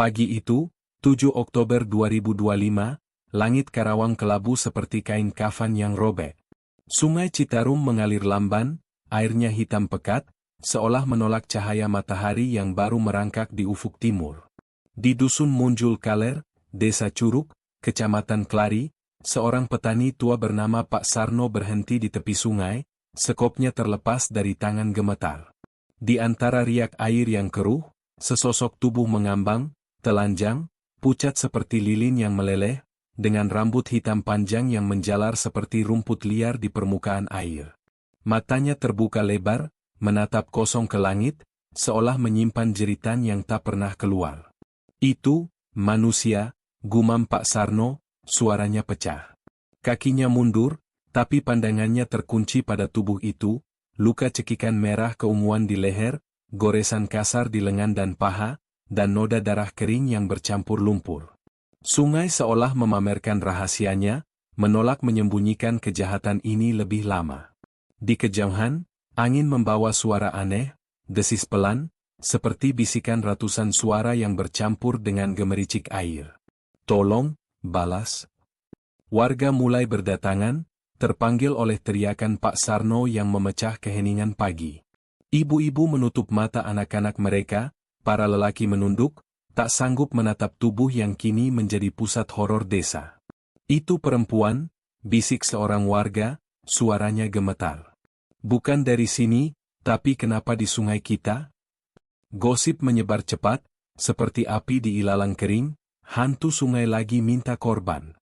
Pagi itu, 7 Oktober 2025, langit Karawang kelabu seperti kain kafan yang robek. Sungai Citarum mengalir lamban, airnya hitam pekat, seolah menolak cahaya matahari yang baru merangkak di ufuk timur. Di Dusun Munjul Kaler, Desa Curug, Kecamatan Klari, seorang petani tua bernama Pak Sarno berhenti di tepi sungai, sekopnya terlepas dari tangan gemetar. Di antara riak air yang keruh, sesosok tubuh mengambang, telanjang, pucat seperti lilin yang meleleh, dengan rambut hitam panjang yang menjalar seperti rumput liar di permukaan air. Matanya terbuka lebar, menatap kosong ke langit, seolah menyimpan jeritan yang tak pernah keluar. Itu, manusia, gumam Pak Sarno, suaranya pecah. Kakinya mundur, tapi pandangannya terkunci pada tubuh itu, luka cekikan merah keunguan di leher, goresan kasar di lengan dan paha, dan noda darah kering yang bercampur lumpur. Sungai seolah memamerkan rahasianya, menolak menyembunyikan kejahatan ini lebih lama. Di kejauhan, angin membawa suara aneh, desis pelan, seperti bisikan ratusan suara yang bercampur dengan gemericik air. Tolong, balas. Warga mulai berdatangan, terpanggil oleh teriakan Pak Sarno yang memecah keheningan pagi. Ibu-ibu menutup mata anak-anak mereka, para lelaki menunduk, tak sanggup menatap tubuh yang kini menjadi pusat horor desa. Itu perempuan, bisik seorang warga, suaranya gemetar. Bukan dari sini, tapi kenapa di sungai kita? Gosip menyebar cepat, seperti api di ilalang kering, hantu sungai lagi minta korban.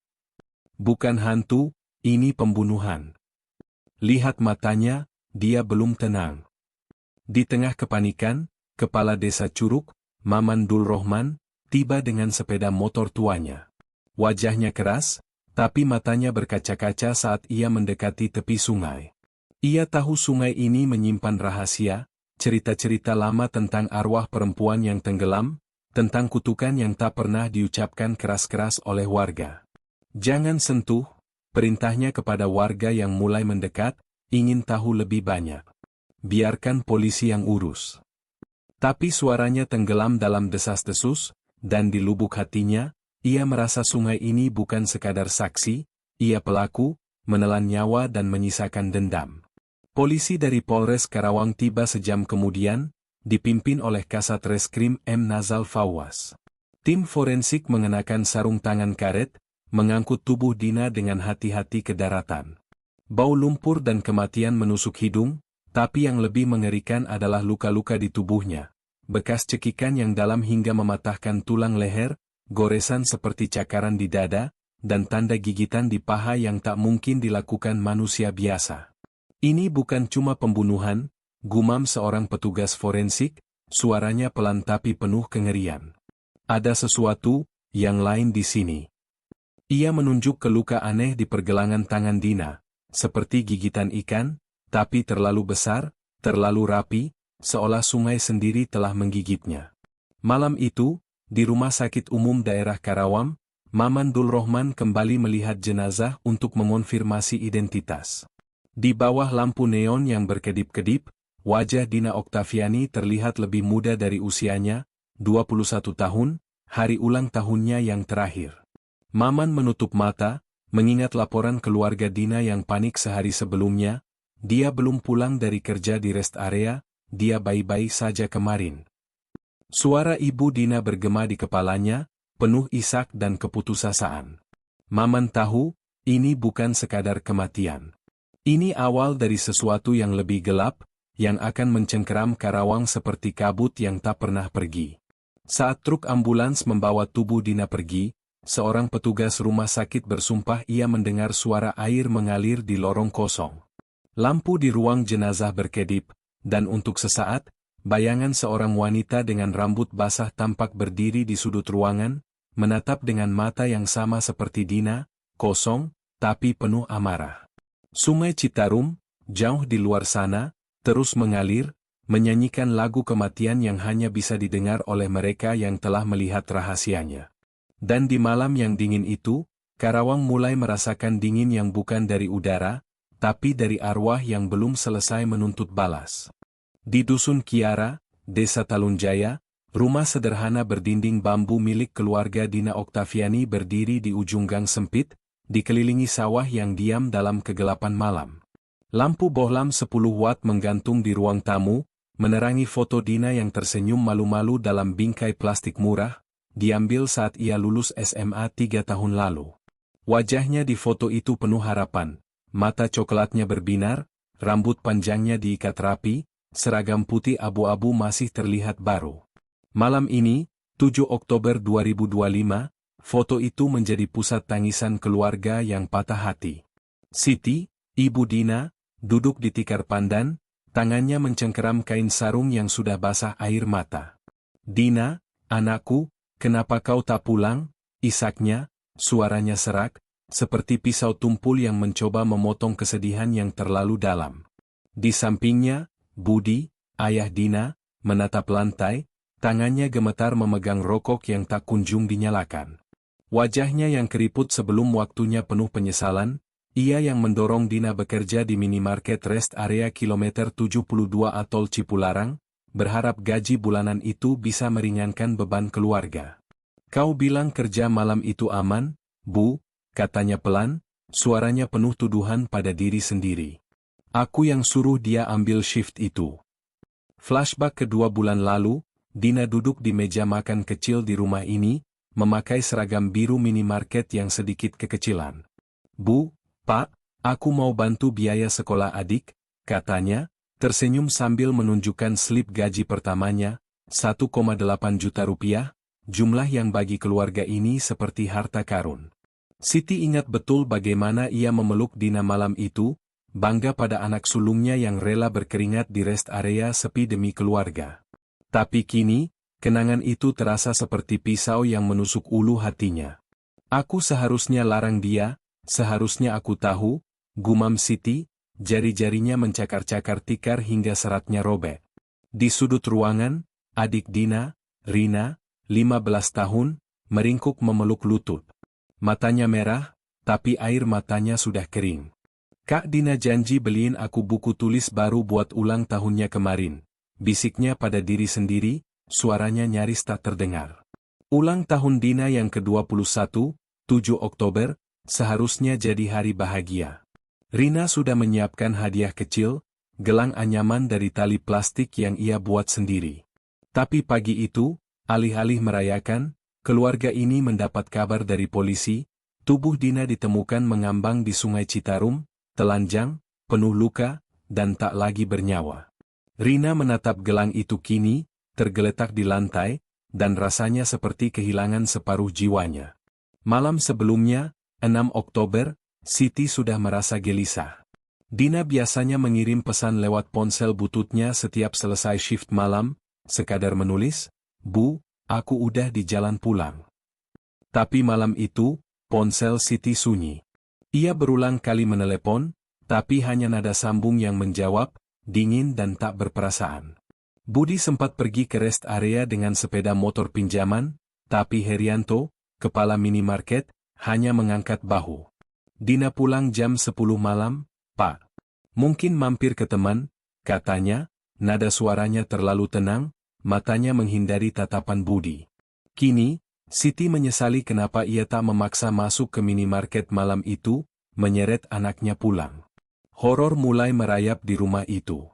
Bukan hantu, ini pembunuhan. Lihat matanya, dia belum tenang. Di tengah kepanikan, Kepala Desa Curug, Maman Dul Rohman, tiba dengan sepeda motor tuanya. Wajahnya keras, tapi matanya berkaca-kaca saat ia mendekati tepi sungai. Ia tahu sungai ini menyimpan rahasia, cerita-cerita lama tentang arwah perempuan yang tenggelam, tentang kutukan yang tak pernah diucapkan keras-keras oleh warga. Jangan sentuh, perintahnya kepada warga yang mulai mendekat, ingin tahu lebih banyak. Biarkan polisi yang urus. Tapi suaranya tenggelam dalam desas-desus, dan di lubuk hatinya, ia merasa sungai ini bukan sekadar saksi, ia pelaku, menelan nyawa dan menyisakan dendam. Polisi dari Polres Karawang tiba sejam kemudian, dipimpin oleh Kasat Reskrim M. Nazal Fawaz. Tim forensik mengenakan sarung tangan karet, mengangkut tubuh Dina dengan hati-hati ke daratan. Bau lumpur dan kematian menusuk hidung, tapi yang lebih mengerikan adalah luka-luka di tubuhnya. Bekas cekikan yang dalam hingga mematahkan tulang leher, goresan seperti cakaran di dada, dan tanda gigitan di paha yang tak mungkin dilakukan manusia biasa. Ini bukan cuma pembunuhan, gumam seorang petugas forensik, suaranya pelan tapi penuh kengerian. Ada sesuatu yang lain di sini. Ia menunjuk ke luka aneh di pergelangan tangan Dina, seperti gigitan ikan, tapi terlalu besar, terlalu rapi, seolah sungai sendiri telah menggigitnya. Malam itu, di Rumah Sakit Umum Daerah Karawang, Maman Dul Rohman kembali melihat jenazah untuk mengonfirmasi identitas. Di bawah lampu neon yang berkedip-kedip, wajah Dina Oktaviani terlihat lebih muda dari usianya, 21 tahun, hari ulang tahunnya yang terakhir. Maman menutup mata, mengingat laporan keluarga Dina yang panik sehari sebelumnya. Dia belum pulang dari kerja di rest area, dia baik-baik saja kemarin. Suara ibu Dina bergema di kepalanya, penuh isak dan keputusasaan. Maman tahu, ini bukan sekadar kematian. Ini awal dari sesuatu yang lebih gelap, yang akan mencengkeram Karawang seperti kabut yang tak pernah pergi. Saat truk ambulans membawa tubuh Dina pergi, seorang petugas rumah sakit bersumpah ia mendengar suara air mengalir di lorong kosong. Lampu di ruang jenazah berkedip, dan untuk sesaat, bayangan seorang wanita dengan rambut basah tampak berdiri di sudut ruangan, menatap dengan mata yang sama seperti Dina, kosong, tapi penuh amarah. Sungai Citarum, jauh di luar sana, terus mengalir, menyanyikan lagu kematian yang hanya bisa didengar oleh mereka yang telah melihat rahasianya. Dan di malam yang dingin itu, Karawang mulai merasakan dingin yang bukan dari udara, tapi dari arwah yang belum selesai menuntut balas. Di Dusun Kiara, Desa Talunjaya, Rumah sederhana berdinding bambu milik keluarga Dina Oktaviani berdiri di ujung gang sempit, dikelilingi sawah yang diam dalam kegelapan malam. Lampu bohlam 10 watt menggantung di ruang tamu, menerangi foto Dina yang tersenyum malu-malu dalam bingkai plastik murah, diambil saat ia lulus SMA 3 tahun lalu. Wajahnya di foto itu penuh harapan, mata coklatnya berbinar, rambut panjangnya diikat rapi, seragam putih abu-abu masih terlihat baru. Malam ini, 7 Oktober 2025, foto itu menjadi pusat tangisan keluarga yang patah hati. Siti, ibu Dina, duduk di tikar pandan, tangannya mencengkeram kain sarung yang sudah basah air mata. "Dina, anakku, kenapa kau tak pulang?" isaknya, suaranya serak, seperti pisau tumpul yang mencoba memotong kesedihan yang terlalu dalam. Di sampingnya, Budi, ayah Dina, menatap lantai, tangannya gemetar memegang rokok yang tak kunjung dinyalakan. Wajahnya yang keriput sebelum waktunya penuh penyesalan. Ia yang mendorong Dina bekerja di minimarket rest area kilometer 72 Atol Cipularang, berharap gaji bulanan itu bisa meringankan beban keluarga. "Kau bilang kerja malam itu aman, Bu," katanya pelan, suaranya penuh tuduhan pada diri sendiri. "Aku yang suruh dia ambil shift itu." Flashback ke 2 bulan lalu, Dina duduk di meja makan kecil di rumah ini, memakai seragam biru minimarket yang sedikit kekecilan. "Bu, Pak, aku mau bantu biaya sekolah adik," katanya, tersenyum sambil menunjukkan slip gaji pertamanya, 1,8 juta rupiah, jumlah yang bagi keluarga ini seperti harta karun. Siti ingat betul bagaimana ia memeluk Dina malam itu, bangga pada anak sulungnya yang rela berkeringat di rest area sepi demi keluarga. Tapi kini, kenangan itu terasa seperti pisau yang menusuk ulu hatinya. "Aku seharusnya larang dia, seharusnya aku tahu," gumam Siti, jari-jarinya mencakar-cakar tikar hingga seratnya robek. Di sudut ruangan, adik Dina, Rina, 15 tahun, meringkuk memeluk lutut. Matanya merah, tapi air matanya sudah kering. "Kak Dina janji beliin aku buku tulis baru buat ulang tahunnya kemarin," bisiknya pada diri sendiri, suaranya nyaris tak terdengar. Ulang tahun Dina yang ke-21, 7 Oktober, seharusnya jadi hari bahagia. Rina sudah menyiapkan hadiah kecil, gelang anyaman dari tali plastik yang ia buat sendiri. Tapi pagi itu, alih-alih merayakan, keluarga ini mendapat kabar dari polisi, tubuh Dina ditemukan mengambang di Sungai Citarum, telanjang, penuh luka, dan tak lagi bernyawa. Rina menatap gelang itu kini, tergeletak di lantai, dan rasanya seperti kehilangan separuh jiwanya. Malam sebelumnya, 6 Oktober, Siti sudah merasa gelisah. Dina biasanya mengirim pesan lewat ponsel bututnya setiap selesai shift malam, sekadar menulis, "Bu, aku udah di jalan pulang." Tapi malam itu, ponsel Siti sunyi. Ia berulang kali menelepon, tapi hanya nada sambung yang menjawab, dingin dan tak berperasaan. Budi sempat pergi ke rest area dengan sepeda motor pinjaman, tapi Herianto, kepala minimarket, hanya mengangkat bahu. "Dina pulang jam 10 malam, Pak. Mungkin mampir ke teman," katanya, nada suaranya terlalu tenang, matanya menghindari tatapan Budi. Kini, Siti menyesali kenapa ia tak memaksa masuk ke minimarket malam itu, menyeret anaknya pulang. Horor mulai merayap di rumah itu.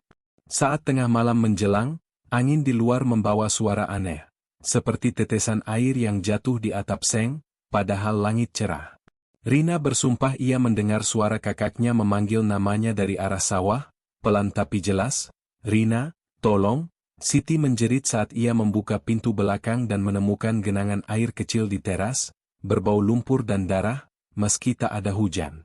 Saat tengah malam menjelang, angin di luar membawa suara aneh, seperti tetesan air yang jatuh di atap seng, padahal langit cerah. Rina bersumpah ia mendengar suara kakaknya memanggil namanya dari arah sawah, pelan tapi jelas, "Rina, tolong." Siti menjerit saat ia membuka pintu belakang dan menemukan genangan air kecil di teras, berbau lumpur dan darah, meski tak ada hujan.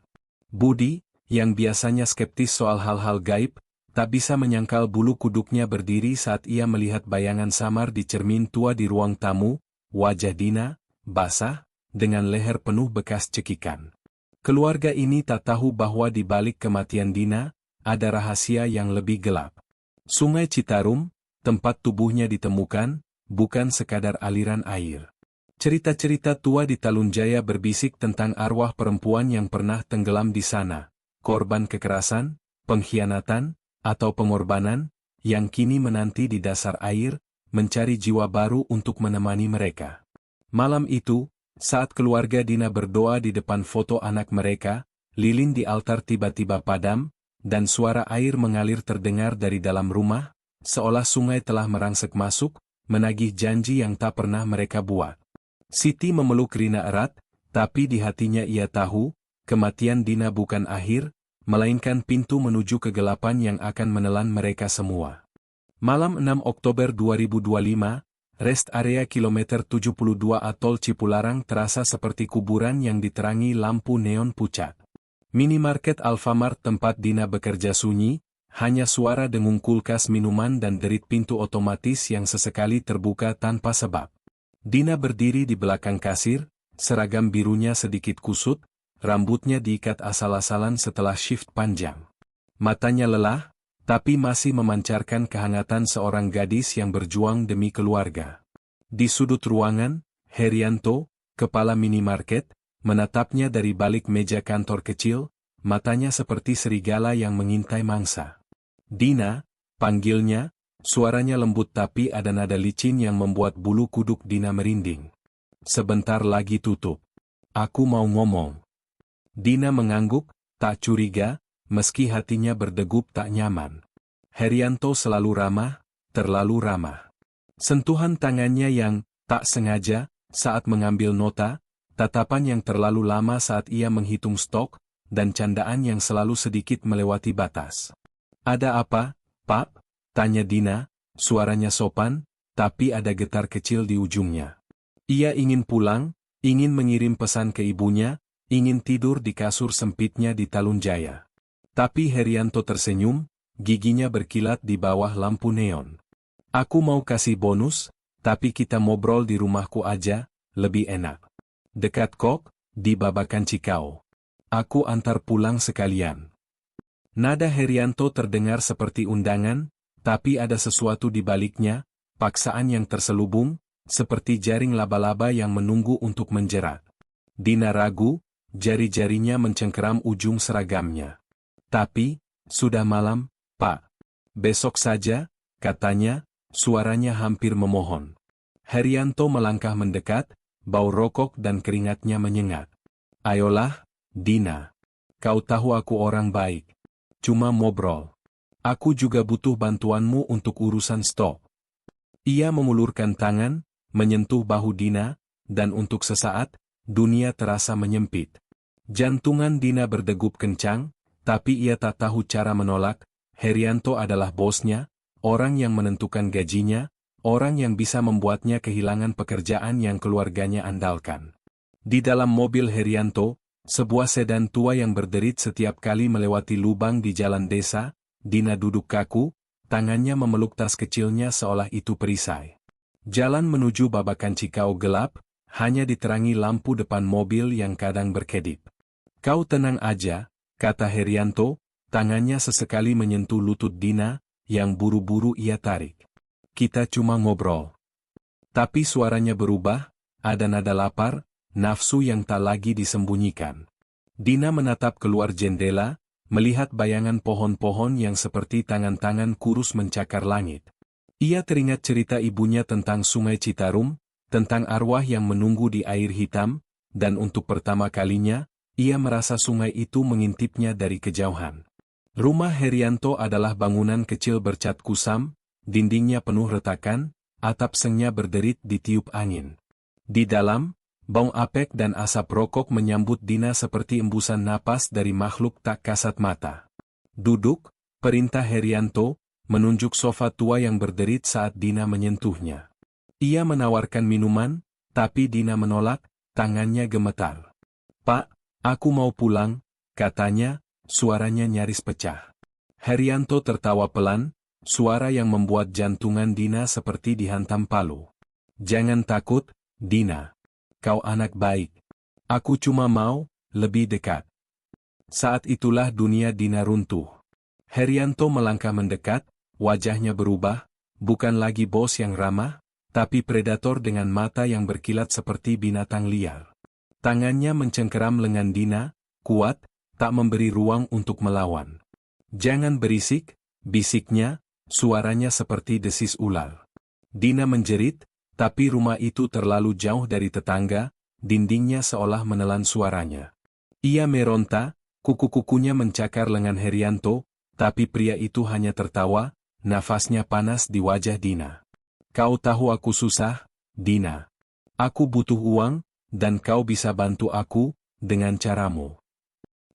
Budi, yang biasanya skeptis soal hal-hal gaib, tak bisa menyangkal bulu kuduknya berdiri saat ia melihat bayangan samar di cermin tua di ruang tamu, wajah Dina, basah, dengan leher penuh bekas cekikan. Keluarga ini tak tahu bahwa di balik kematian Dina, ada rahasia yang lebih gelap. Sungai Citarum, tempat tubuhnya ditemukan, bukan sekadar aliran air. Cerita-cerita tua di Talunjaya berbisik tentang arwah perempuan yang pernah tenggelam di sana, korban kekerasan, pengkhianatan, atau pengorbanan, yang kini menanti di dasar air, mencari jiwa baru untuk menemani mereka. Malam itu, saat keluarga Dina berdoa di depan foto anak mereka, lilin di altar tiba-tiba padam, dan suara air mengalir terdengar dari dalam rumah, seolah sungai telah merangsek masuk, menagih janji yang tak pernah mereka buat. Siti memeluk Rina erat, tapi di hatinya ia tahu, kematian Dina bukan akhir, melainkan pintu menuju kegelapan yang akan menelan mereka semua. Malam 6 Oktober 2025, rest area kilometer 72 Atol Cipularang terasa seperti kuburan yang diterangi lampu neon pucat. Minimarket Alfamart tempat Dina bekerja sunyi, hanya suara dengung kulkas minuman dan derit pintu otomatis yang sesekali terbuka tanpa sebab. Dina berdiri di belakang kasir, seragam birunya sedikit kusut, rambutnya diikat asal-asalan setelah shift panjang. Matanya lelah, tapi masih memancarkan kehangatan seorang gadis yang berjuang demi keluarga. Di sudut ruangan, Herianto, kepala minimarket, menatapnya dari balik meja kantor kecil, matanya seperti serigala yang mengintai mangsa. Dina, panggilnya, suaranya lembut tapi ada nada licin yang membuat bulu kuduk Dina merinding. Sebentar lagi tutup. Aku mau ngomong. Dina mengangguk, tak curiga, meski hatinya berdegup tak nyaman. Herianto selalu ramah, terlalu ramah. Sentuhan tangannya yang tak sengaja, saat mengambil nota, tatapan yang terlalu lama saat ia menghitung stok, dan candaan yang selalu sedikit melewati batas. Ada apa, Pak? Tanya Dina, suaranya sopan, tapi ada getar kecil di ujungnya. Ia ingin pulang, ingin mengirim pesan ke ibunya, ingin tidur di kasur sempitnya di Talun Jaya. Tapi Herianto tersenyum, giginya berkilat di bawah lampu neon. Aku mau kasih bonus, tapi kita ngobrol di rumahku aja, lebih enak. Dekat kok, di Babakan Cikau. Aku antar pulang sekalian. Nada Herianto terdengar seperti undangan, tapi ada sesuatu di baliknya, paksaan yang terselubung, seperti jaring laba-laba yang menunggu untuk menjerat. Dina ragu, jari-jarinya mencengkeram ujung seragamnya. Tapi, sudah malam, Pak. Besok saja, katanya, suaranya hampir memohon. Herianto melangkah mendekat, bau rokok dan keringatnya menyengat. Ayolah, Dina. Kau tahu aku orang baik. Cuma ngobrol. Aku juga butuh bantuanmu untuk urusan stok. Ia mengulurkan tangan, menyentuh bahu Dina, dan untuk sesaat, dunia terasa menyempit. Jantungan Dina berdegup kencang, tapi ia tak tahu cara menolak. Herianto adalah bosnya, orang yang menentukan gajinya, orang yang bisa membuatnya kehilangan pekerjaan yang keluarganya andalkan. Di dalam mobil Herianto, sebuah sedan tua yang berderit setiap kali melewati lubang di jalan desa, Dina duduk kaku, tangannya memeluk tas kecilnya seolah itu perisai. Jalan menuju Babakan Cikau gelap, hanya diterangi lampu depan mobil yang kadang berkedip. Kau tenang aja, kata Herianto, tangannya sesekali menyentuh lutut Dina, yang buru-buru ia tarik. Kita cuma ngobrol. Tapi suaranya berubah, ada nada lapar, nafsu yang tak lagi disembunyikan. Dina menatap keluar jendela, melihat bayangan pohon-pohon yang seperti tangan-tangan kurus mencakar langit. Ia teringat cerita ibunya tentang Sungai Citarum, tentang arwah yang menunggu di air hitam, dan untuk pertama kalinya, ia merasa sungai itu mengintipnya dari kejauhan. Rumah Herianto adalah bangunan kecil bercat kusam, dindingnya penuh retakan, atap sengnya berderit ditiup angin. Di dalam, bau apek dan asap rokok menyambut Dina seperti embusan napas dari makhluk tak kasat mata. Duduk, perintah Herianto, menunjuk sofa tua yang berderit saat Dina menyentuhnya. Ia menawarkan minuman, tapi Dina menolak, tangannya gemetar. Pak, aku mau pulang, katanya, suaranya nyaris pecah. Herianto tertawa pelan, suara yang membuat jantungan Dina seperti dihantam palu. Jangan takut, Dina. Kau anak baik. Aku cuma mau, lebih dekat. Saat itulah dunia Dina runtuh. Herianto melangkah mendekat, wajahnya berubah, bukan lagi bos yang ramah, tapi predator dengan mata yang berkilat seperti binatang liar. Tangannya mencengkeram lengan Dina, kuat, tak memberi ruang untuk melawan. Jangan berisik, bisiknya, suaranya seperti desis ular. Dina menjerit, tapi rumah itu terlalu jauh dari tetangga, dindingnya seolah menelan suaranya. Ia meronta, kuku-kukunya mencakar lengan Herianto, tapi pria itu hanya tertawa, nafasnya panas di wajah Dina. Kau tahu aku susah, Dina. Aku butuh uang, dan kau bisa bantu aku, dengan caramu.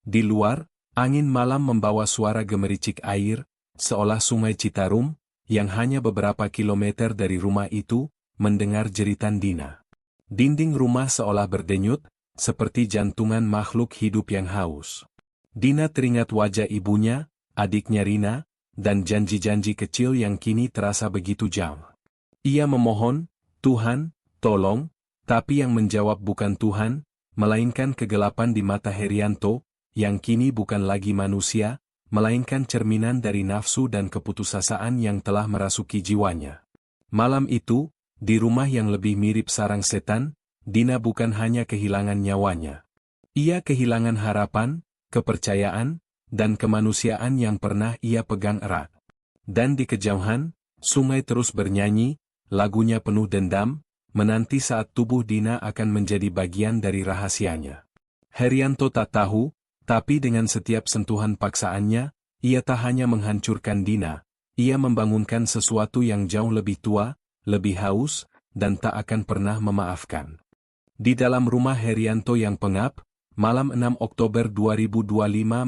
Di luar, angin malam membawa suara gemericik air, seolah sungai Citarum, yang hanya beberapa kilometer dari rumah itu, mendengar jeritan Dina. Dinding rumah seolah berdenyut, seperti jantungan makhluk hidup yang haus. Dina teringat wajah ibunya, adiknya Rina, dan janji-janji kecil yang kini terasa begitu jauh. Ia memohon, Tuhan, tolong, tapi yang menjawab bukan Tuhan, melainkan kegelapan di mata Herianto, yang kini bukan lagi manusia, melainkan cerminan dari nafsu dan keputusasaan yang telah merasuki jiwanya. Malam itu, di rumah yang lebih mirip sarang setan, Dina bukan hanya kehilangan nyawanya. Ia kehilangan harapan, kepercayaan, dan kemanusiaan yang pernah ia pegang erat. Dan di kejauhan, sungai terus bernyanyi, lagunya penuh dendam, menanti saat tubuh Dina akan menjadi bagian dari rahasianya. Herianto tak tahu, tapi dengan setiap sentuhan paksaannya, ia tak hanya menghancurkan Dina, ia membangunkan sesuatu yang jauh lebih tua, lebih haus, dan tak akan pernah memaafkan. Di dalam rumah Herianto yang pengap, malam 6 Oktober 2025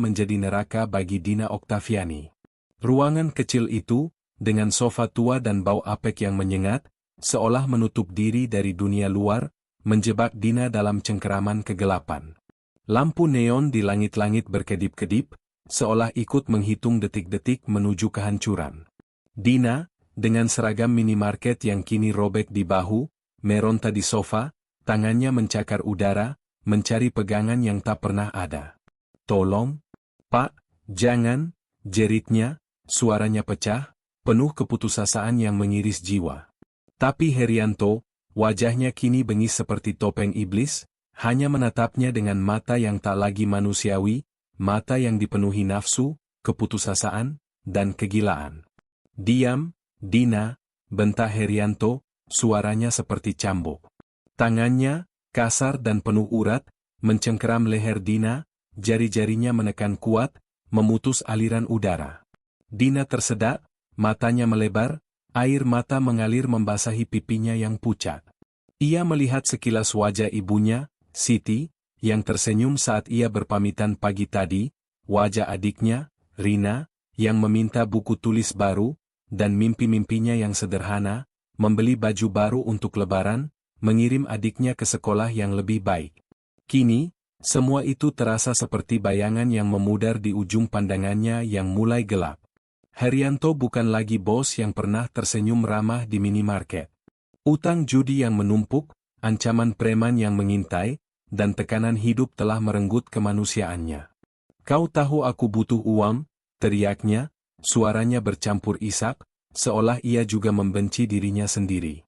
menjadi neraka bagi Dina Oktaviani. Ruangan kecil itu, dengan sofa tua dan bau apek yang menyengat, seolah menutup diri dari dunia luar, menjebak Dina dalam cengkeraman kegelapan. Lampu neon di langit-langit berkedip-kedip, seolah ikut menghitung detik-detik menuju kehancuran. Dina, dengan seragam minimarket yang kini robek di bahu, meronta di sofa, tangannya mencakar udara, mencari pegangan yang tak pernah ada. Tolong, Pak, jangan, jeritnya, suaranya pecah, penuh keputusasaan yang mengiris jiwa. Tapi Herianto, wajahnya kini bengis seperti topeng iblis, hanya menatapnya dengan mata yang tak lagi manusiawi, mata yang dipenuhi nafsu, keputusasaan, dan kegilaan. Diam, Dina, bentak Herianto, suaranya seperti cambuk. Tangannya, kasar dan penuh urat, mencengkeram leher Dina, jari-jarinya menekan kuat, memutus aliran udara. Dina tersedak, matanya melebar, air mata mengalir membasahi pipinya yang pucat. Ia melihat sekilas wajah ibunya, Siti, yang tersenyum saat ia berpamitan pagi tadi, wajah adiknya, Rina, yang meminta buku tulis baru, dan mimpi-mimpinya yang sederhana, membeli baju baru untuk lebaran, mengirim adiknya ke sekolah yang lebih baik. Kini, semua itu terasa seperti bayangan yang memudar di ujung pandangannya yang mulai gelap. Herianto bukan lagi bos yang pernah tersenyum ramah di minimarket. Utang judi yang menumpuk, ancaman preman yang mengintai, dan tekanan hidup telah merenggut kemanusiaannya. Kau tahu aku butuh uang, teriaknya, suaranya bercampur isak, seolah ia juga membenci dirinya sendiri.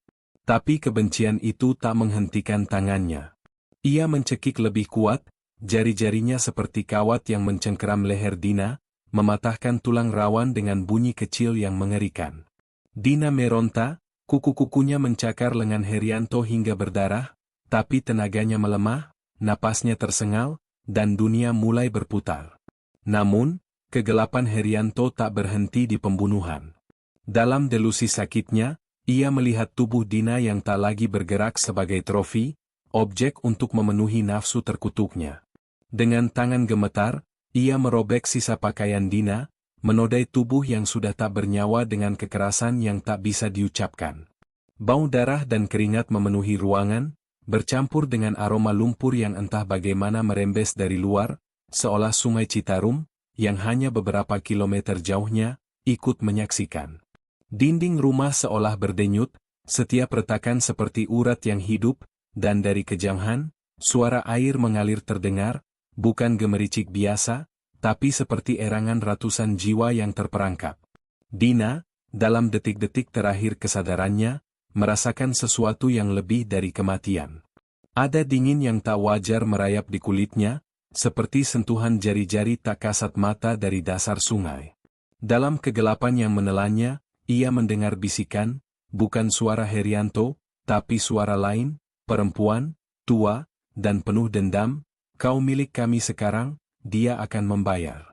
Tapi kebencian itu tak menghentikan tangannya. Ia mencekik lebih kuat, jari-jarinya seperti kawat yang mencengkeram leher Dina, mematahkan tulang rawan dengan bunyi kecil yang mengerikan. Dina meronta, kuku-kukunya mencakar lengan Herianto hingga berdarah, tapi tenaganya melemah, napasnya tersengal, dan dunia mulai berputar. Namun, kegelapan Herianto tak berhenti di pembunuhan. Dalam delusi sakitnya, ia melihat tubuh Dina yang tak lagi bergerak sebagai trofi, objek untuk memenuhi nafsu terkutuknya. Dengan tangan gemetar, ia merobek sisa pakaian Dina, menodai tubuh yang sudah tak bernyawa dengan kekerasan yang tak bisa diucapkan. Bau darah dan keringat memenuhi ruangan, bercampur dengan aroma lumpur yang entah bagaimana merembes dari luar, seolah sungai Citarum, yang hanya beberapa kilometer jauhnya, ikut menyaksikan. Dinding rumah seolah berdenyut, setiap retakan seperti urat yang hidup, dan dari kejauhan, suara air mengalir terdengar, bukan gemericik biasa, tapi seperti erangan ratusan jiwa yang terperangkap. Dina, dalam detik-detik terakhir kesadarannya, merasakan sesuatu yang lebih dari kematian. Ada dingin yang tak wajar merayap di kulitnya, seperti sentuhan jari-jari tak kasat mata dari dasar sungai. Dalam kegelapan yang menelannya, ia mendengar bisikan, bukan suara Herianto, tapi suara lain, perempuan, tua, dan penuh dendam, "Kau milik kami sekarang, dia akan membayar."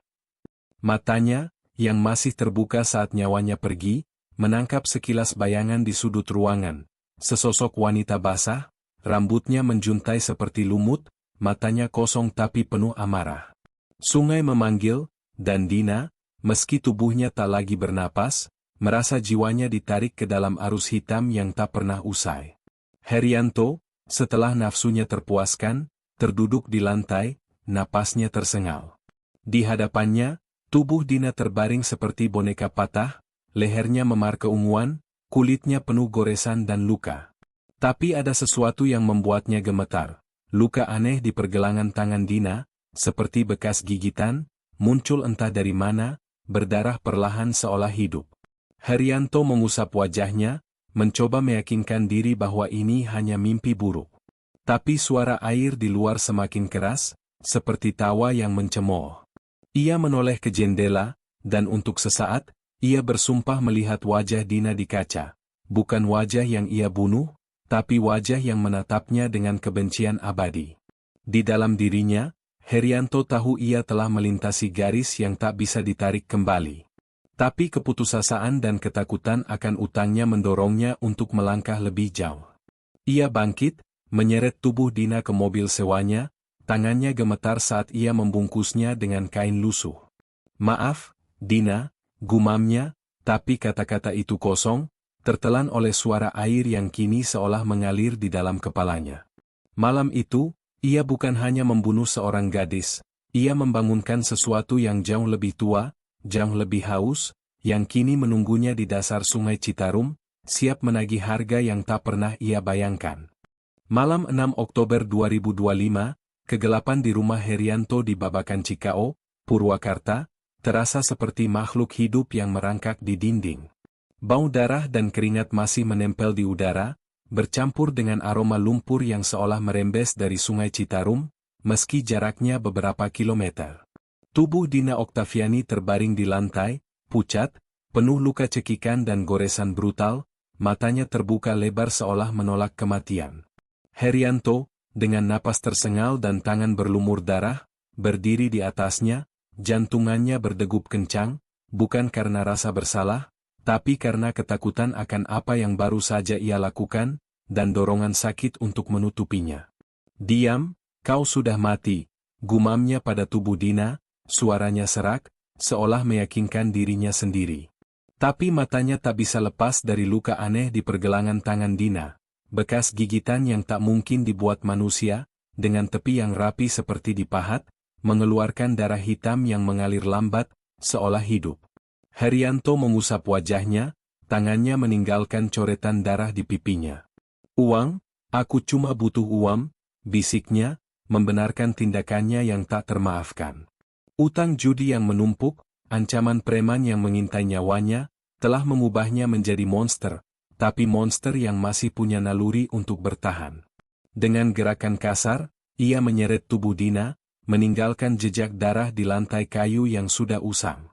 Matanya, yang masih terbuka saat nyawanya pergi, menangkap sekilas bayangan di sudut ruangan. Sesosok wanita basah, rambutnya menjuntai seperti lumut, matanya kosong tapi penuh amarah. Sungai memanggil, dan Dina, meski tubuhnya tak lagi bernapas, merasa jiwanya ditarik ke dalam arus hitam yang tak pernah usai. Herianto, setelah nafsunya terpuaskan, terduduk di lantai, napasnya tersengal. Di hadapannya, tubuh Dina terbaring seperti boneka patah, lehernya memar keunguan, kulitnya penuh goresan dan luka. Tapi ada sesuatu yang membuatnya gemetar. Luka aneh di pergelangan tangan Dina, seperti bekas gigitan, muncul entah dari mana, berdarah perlahan seolah hidup. Herianto mengusap wajahnya, mencoba meyakinkan diri bahwa ini hanya mimpi buruk. Tapi suara air di luar semakin keras, seperti tawa yang mencemooh. Ia menoleh ke jendela, dan untuk sesaat, ia bersumpah melihat wajah Dina di kaca. Bukan wajah yang ia bunuh, tapi wajah yang menatapnya dengan kebencian abadi. Di dalam dirinya, Herianto tahu ia telah melintasi garis yang tak bisa ditarik kembali. Tapi keputusasaan dan ketakutan akan utangnya mendorongnya untuk melangkah lebih jauh. Ia bangkit, menyeret tubuh Dina ke mobil sewanya, tangannya gemetar saat ia membungkusnya dengan kain lusuh. "Maaf, Dina," gumamnya, tapi kata-kata itu kosong, tertelan oleh suara air yang kini seolah mengalir di dalam kepalanya. Malam itu, ia bukan hanya membunuh seorang gadis, ia membangunkan sesuatu yang jauh lebih tua, jauh lebih haus, yang kini menunggunya di dasar Sungai Citarum, siap menagih harga yang tak pernah ia bayangkan. Malam 6 Oktober 2025, kegelapan di rumah Herianto di Babakan Cikao, Purwakarta, terasa seperti makhluk hidup yang merangkak di dinding. Bau darah dan keringat masih menempel di udara, bercampur dengan aroma lumpur yang seolah merembes dari Sungai Citarum, meski jaraknya beberapa kilometer. Tubuh Dina Oktaviani terbaring di lantai, pucat, penuh luka cekikan dan goresan brutal, matanya terbuka lebar seolah menolak kematian. Herianto, dengan napas tersengal dan tangan berlumur darah, berdiri di atasnya, jantungannya berdegup kencang, bukan karena rasa bersalah, tapi karena ketakutan akan apa yang baru saja ia lakukan, dan dorongan sakit untuk menutupinya. "Diam, kau sudah mati," gumamnya pada tubuh Dina, suaranya serak, seolah meyakinkan dirinya sendiri. Tapi matanya tak bisa lepas dari luka aneh di pergelangan tangan Dina, bekas gigitan yang tak mungkin dibuat manusia, dengan tepi yang rapi seperti dipahat, mengeluarkan darah hitam yang mengalir lambat, seolah hidup. Herianto mengusap wajahnya, tangannya meninggalkan coretan darah di pipinya. "Uang, aku cuma butuh uang," bisiknya, membenarkan tindakannya yang tak termaafkan. Utang judi yang menumpuk, ancaman preman yang mengintai nyawanya, telah mengubahnya menjadi monster, tapi monster yang masih punya naluri untuk bertahan. Dengan gerakan kasar, ia menyeret tubuh Dina, meninggalkan jejak darah di lantai kayu yang sudah usang.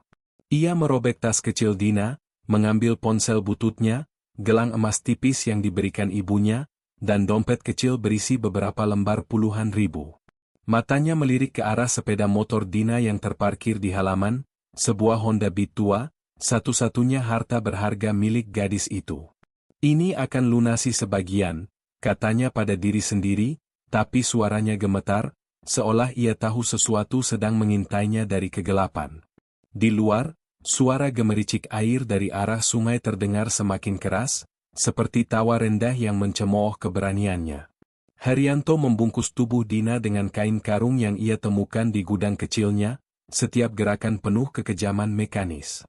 Ia merobek tas kecil Dina, mengambil ponsel bututnya, gelang emas tipis yang diberikan ibunya, dan dompet kecil berisi beberapa lembar puluhan ribu. Matanya melirik ke arah sepeda motor Dina yang terparkir di halaman, sebuah Honda Beat tua, satu-satunya harta berharga milik gadis itu. "Ini akan lunasi sebagian," katanya pada diri sendiri, tapi suaranya gemetar, seolah ia tahu sesuatu sedang mengintainya dari kegelapan. Di luar, suara gemericik air dari arah sungai terdengar semakin keras, seperti tawa rendah yang mencemooh keberaniannya. Herianto membungkus tubuh Dina dengan kain karung yang ia temukan di gudang kecilnya, setiap gerakan penuh kekejaman mekanis.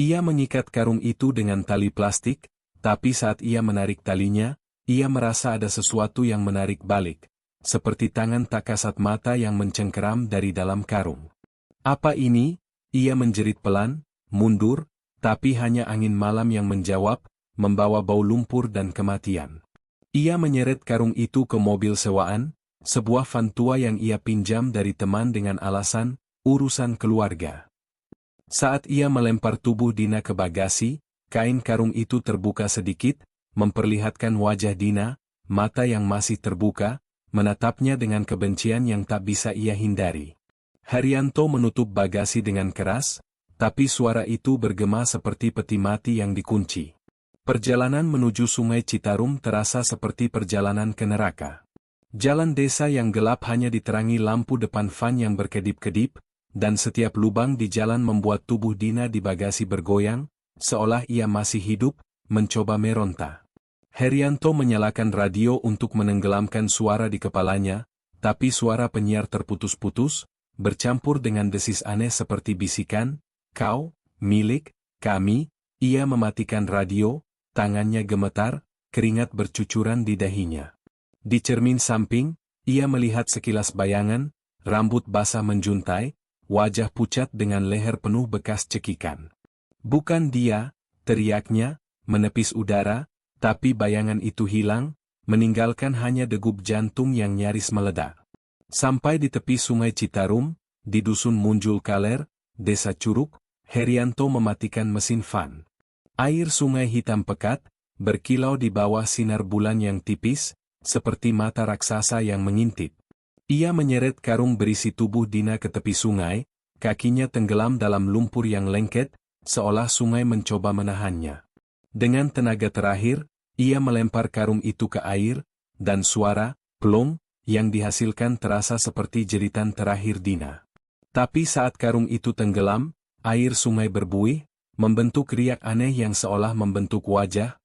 Ia mengikat karung itu dengan tali plastik, tapi saat ia menarik talinya, ia merasa ada sesuatu yang menarik balik, seperti tangan tak kasat mata yang mencengkeram dari dalam karung. "Apa ini?" Ia menjerit pelan, mundur, tapi hanya angin malam yang menjawab, membawa bau lumpur dan kematian. Ia menyeret karung itu ke mobil sewaan, sebuah van tua yang ia pinjam dari teman dengan alasan, urusan keluarga. Saat ia melempar tubuh Dina ke bagasi, kain karung itu terbuka sedikit, memperlihatkan wajah Dina, mata yang masih terbuka, menatapnya dengan kebencian yang tak bisa ia hindari. Herianto menutup bagasi dengan keras, tapi suara itu bergema seperti peti mati yang dikunci. Perjalanan menuju Sungai Citarum terasa seperti perjalanan ke neraka. Jalan desa yang gelap hanya diterangi lampu depan van yang berkedip-kedip, dan setiap lubang di jalan membuat tubuh Dina di bagasi bergoyang, seolah ia masih hidup, mencoba meronta. Herianto menyalakan radio untuk menenggelamkan suara di kepalanya, tapi suara penyiar terputus-putus, bercampur dengan desis aneh seperti bisikan, "Kau, milik, kami." Ia mematikan radio, tangannya gemetar, keringat bercucuran di dahinya. Di cermin samping, ia melihat sekilas bayangan, rambut basah menjuntai, wajah pucat dengan leher penuh bekas cekikan. "Bukan dia," teriaknya, menepis udara, tapi bayangan itu hilang, meninggalkan hanya degup jantung yang nyaris meledak. Sampai di tepi Sungai Citarum, di Dusun Munjul Kaler, Desa Curug, Herianto mematikan mesin van. Air sungai hitam pekat, berkilau di bawah sinar bulan yang tipis, seperti mata raksasa yang mengintip. Ia menyeret karung berisi tubuh Dina ke tepi sungai, kakinya tenggelam dalam lumpur yang lengket, seolah sungai mencoba menahannya. Dengan tenaga terakhir, ia melempar karung itu ke air, dan suara, plong, yang dihasilkan terasa seperti jeritan terakhir Dina. Tapi saat karung itu tenggelam, air sungai berbuih, membentuk riak aneh yang seolah membentuk wajah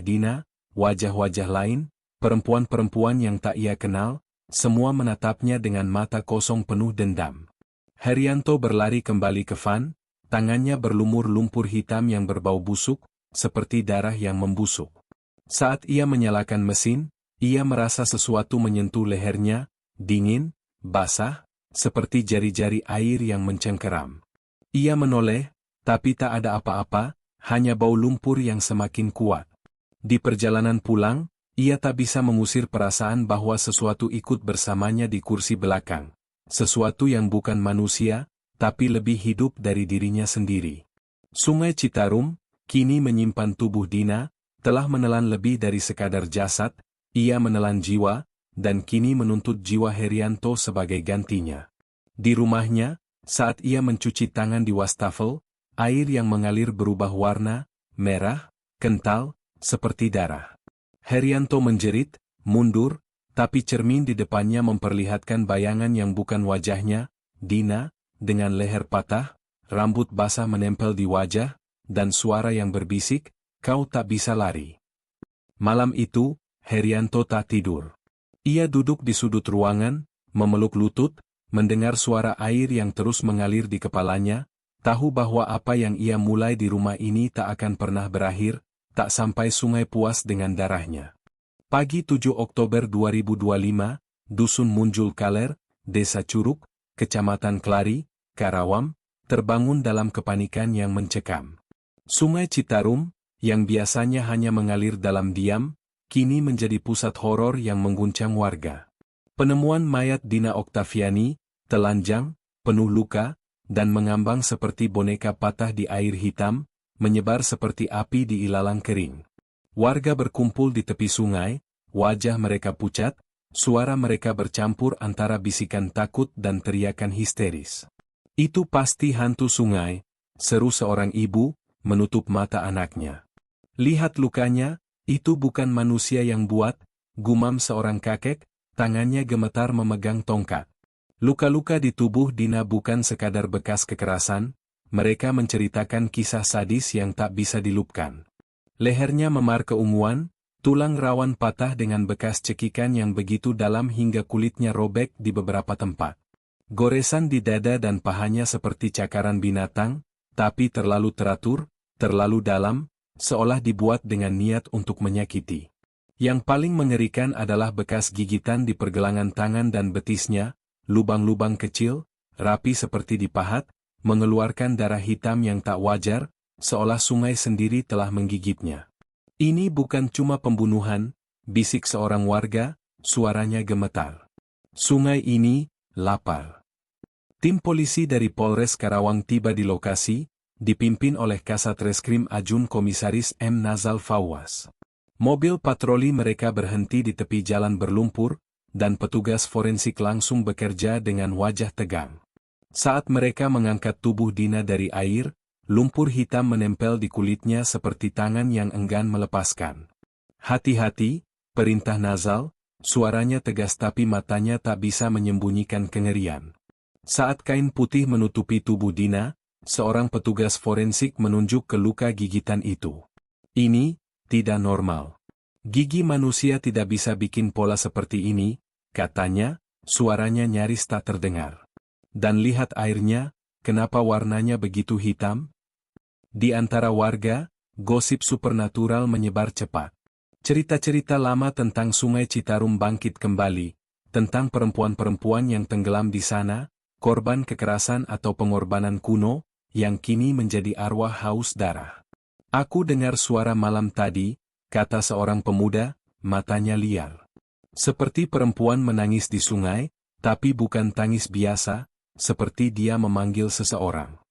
Dina, wajah-wajah lain, perempuan-perempuan yang tak ia kenal, semua menatapnya dengan mata kosong penuh dendam. Herianto berlari kembali ke van, tangannya berlumur lumpur hitam yang berbau busuk, seperti darah yang membusuk. Saat ia menyalakan mesin, ia merasa sesuatu menyentuh lehernya, dingin, basah, seperti jari-jari air yang mencengkeram. Ia menoleh, tapi tak ada apa-apa, hanya bau lumpur yang semakin kuat. Di perjalanan pulang, ia tak bisa mengusir perasaan bahwa sesuatu ikut bersamanya di kursi belakang. Sesuatu yang bukan manusia, tapi lebih hidup dari dirinya sendiri. Sungai Citarum, kini menyimpan tubuh Dina, telah menelan lebih dari sekadar jasad, ia menelan jiwa, dan kini menuntut jiwa Herianto sebagai gantinya. Di rumahnya, saat ia mencuci tangan di wastafel, air yang mengalir berubah warna, merah, kental, seperti darah. Herianto menjerit, mundur, tapi cermin di depannya memperlihatkan bayangan yang bukan wajahnya, Dina, dengan leher patah, rambut basah menempel di wajah, dan suara yang berbisik, "Kau tak bisa lari." Malam itu, Herianto tak tidur. Ia duduk di sudut ruangan, memeluk lutut, mendengar suara air yang terus mengalir di kepalanya, tahu bahwa apa yang ia mulai di rumah ini tak akan pernah berakhir, tak sampai sungai puas dengan darahnya. Pagi 7 Oktober 2025, Dusun Munjul Kaler, Desa Curug, Kecamatan Klari, Karawang, terbangun dalam kepanikan yang mencekam. Sungai Citarum, yang biasanya hanya mengalir dalam diam, kini menjadi pusat horor yang mengguncang warga. Penemuan mayat Dina Oktaviani, telanjang, penuh luka, dan mengambang seperti boneka patah di air hitam, menyebar seperti api di ilalang kering. Warga berkumpul di tepi sungai, wajah mereka pucat, suara mereka bercampur antara bisikan takut dan teriakan histeris. "Itu pasti hantu sungai," seru seorang ibu, menutup mata anaknya. "Lihat lukanya, itu bukan manusia yang buat," gumam seorang kakek, tangannya gemetar memegang tongkat. Luka-luka di tubuh Dina bukan sekadar bekas kekerasan, mereka menceritakan kisah sadis yang tak bisa dilupkan. Lehernya memar keunguan, tulang rawan patah dengan bekas cekikan yang begitu dalam hingga kulitnya robek di beberapa tempat. Goresan di dada dan pahanya seperti cakaran binatang, tapi terlalu teratur, terlalu dalam, seolah dibuat dengan niat untuk menyakiti. Yang paling mengerikan adalah bekas gigitan di pergelangan tangan dan betisnya, lubang-lubang kecil, rapi seperti dipahat, mengeluarkan darah hitam yang tak wajar, seolah sungai sendiri telah menggigitnya. "Ini bukan cuma pembunuhan," bisik seorang warga, suaranya gemetar. "Sungai ini lapar." Tim polisi dari Polres Karawang tiba di lokasi, dipimpin oleh Kasat Reskrim Ajun Komisaris M. Nazal Fawwas. Mobil patroli mereka berhenti di tepi jalan berlumpur, dan petugas forensik langsung bekerja dengan wajah tegang. Saat mereka mengangkat tubuh Dina dari air, lumpur hitam menempel di kulitnya seperti tangan yang enggan melepaskan. "Hati-hati," perintah Nazal, suaranya tegas tapi matanya tak bisa menyembunyikan kengerian. Saat kain putih menutupi tubuh Dina, seorang petugas forensik menunjuk ke luka gigitan itu. "Ini tidak normal. Gigi manusia tidak bisa bikin pola seperti ini," katanya, suaranya nyaris tak terdengar. "Dan lihat airnya, kenapa warnanya begitu hitam?" Di antara warga, gosip supernatural menyebar cepat. Cerita-cerita lama tentang Sungai Citarum bangkit kembali, tentang perempuan-perempuan yang tenggelam di sana, korban kekerasan atau pengorbanan kuno, yang kini menjadi arwah haus darah. "Aku dengar suara malam tadi," kata seorang pemuda, matanya liar. Seperti perempuan menangis di sungai, tapi bukan tangis biasa, seperti dia memanggil seseorang.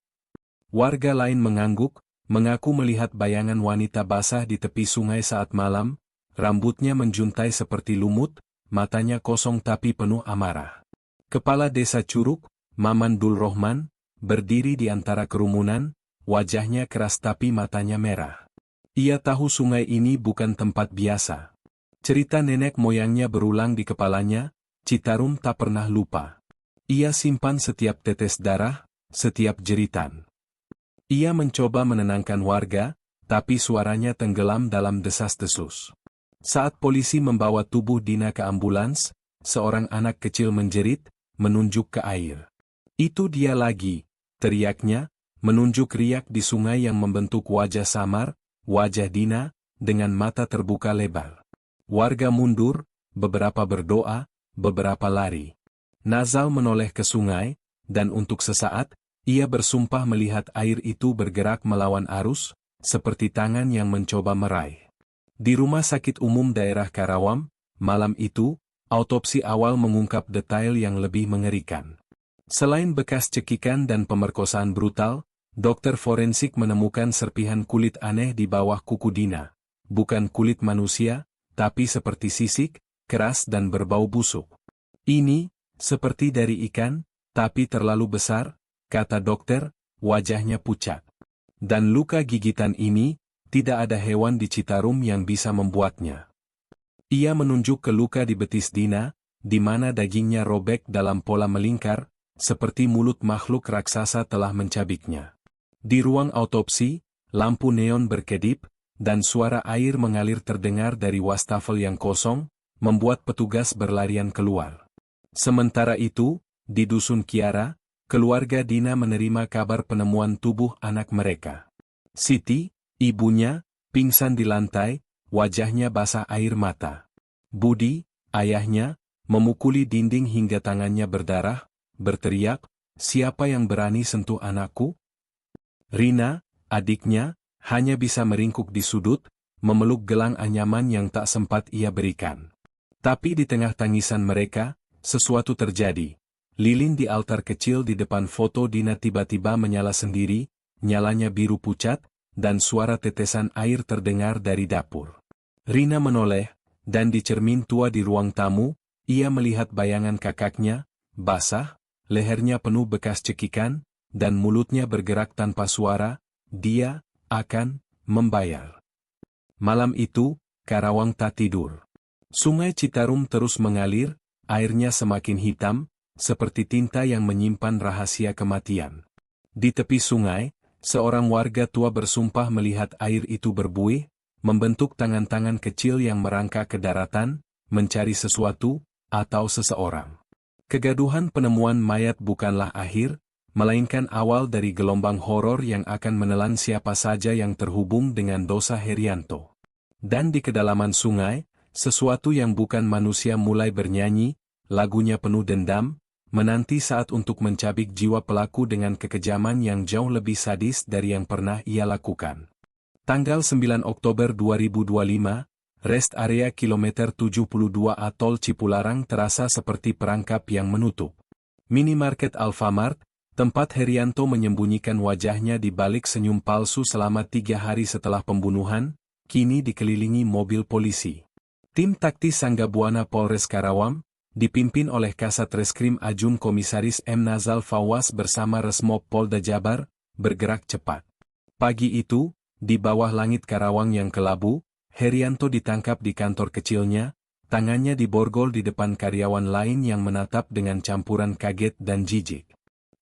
Warga lain mengangguk, mengaku melihat bayangan wanita basah di tepi sungai saat malam, rambutnya menjuntai seperti lumut, matanya kosong tapi penuh amarah. Kepala desa Curug, Maman Dul Rohman, berdiri di antara kerumunan, wajahnya keras tapi matanya merah. Ia tahu sungai ini bukan tempat biasa. Cerita nenek moyangnya berulang di kepalanya, Citarum tak pernah lupa. Ia simpan setiap tetes darah, setiap jeritan. Ia mencoba menenangkan warga, tapi suaranya tenggelam dalam desas-desus. Saat polisi membawa tubuh Dina ke ambulans, seorang anak kecil menjerit, menunjuk ke air. "Itu dia lagi," teriaknya, menunjuk riak di sungai yang membentuk wajah samar, wajah Dina, dengan mata terbuka lebar. Warga mundur, beberapa berdoa, beberapa lari. Nazal menoleh ke sungai, dan untuk sesaat, ia bersumpah melihat air itu bergerak melawan arus, seperti tangan yang mencoba meraih. Di Rumah Sakit Umum Daerah Karawang, malam itu, autopsi awal mengungkap detail yang lebih mengerikan. Selain bekas cekikan dan pemerkosaan brutal, dokter forensik menemukan serpihan kulit aneh di bawah kuku Dina. Bukan kulit manusia, tapi seperti sisik, keras dan berbau busuk. "Ini, seperti dari ikan, tapi terlalu besar," kata dokter, wajahnya pucat. "Dan luka gigitan ini, tidak ada hewan di Citarum yang bisa membuatnya." Ia menunjuk ke luka di betis Dina, di mana dagingnya robek dalam pola melingkar, seperti mulut makhluk raksasa telah mencabiknya. Di ruang autopsi, lampu neon berkedip, dan suara air mengalir terdengar dari wastafel yang kosong, membuat petugas berlarian keluar. Sementara itu, di Dusun Kiara, keluarga Dina menerima kabar penemuan tubuh anak mereka. Siti, ibunya, pingsan di lantai, wajahnya basah air mata. Budi, ayahnya, memukuli dinding hingga tangannya berdarah, berteriak, "Siapa yang berani sentuh anakku?" Rina, adiknya, hanya bisa meringkuk di sudut, memeluk gelang anyaman yang tak sempat ia berikan. Tapi di tengah tangisan mereka, sesuatu terjadi. Lilin di altar kecil di depan foto Dina tiba-tiba menyala sendiri, nyalanya biru pucat, dan suara tetesan air terdengar dari dapur. Rina menoleh, dan di cermin tua di ruang tamu, ia melihat bayangan kakaknya, basah, lehernya penuh bekas cekikan, dan mulutnya bergerak tanpa suara. Dia akan membayar. Malam itu, Karawang tak tidur. Sungai Citarum terus mengalir, airnya semakin hitam, seperti tinta yang menyimpan rahasia kematian. Di tepi sungai, seorang warga tua bersumpah melihat air itu berbuih, membentuk tangan-tangan kecil yang merangkak ke daratan, mencari sesuatu, atau seseorang. Kegaduhan penemuan mayat bukanlah akhir, melainkan awal dari gelombang horor yang akan menelan siapa saja yang terhubung dengan dosa Herianto. Dan di kedalaman sungai, sesuatu yang bukan manusia mulai bernyanyi, lagunya penuh dendam, menanti saat untuk mencabik jiwa pelaku dengan kekejaman yang jauh lebih sadis dari yang pernah ia lakukan. Tanggal 9 Oktober 2025, rest area kilometer 72 A Tol Cipularang terasa seperti perangkap yang menutup. Minimarket Alfamart, tempat Herianto menyembunyikan wajahnya di balik senyum palsu selama 3 hari setelah pembunuhan, kini dikelilingi mobil polisi. Tim taktis Sanggabuana Polres Karawang, dipimpin oleh Kasat Reskrim Ajun Komisaris M. Nazal Fawaz bersama Resmob Polda Jabar, bergerak cepat. Pagi itu, di bawah langit Karawang yang kelabu, Herianto ditangkap di kantor kecilnya, tangannya diborgol di depan karyawan lain yang menatap dengan campuran kaget dan jijik.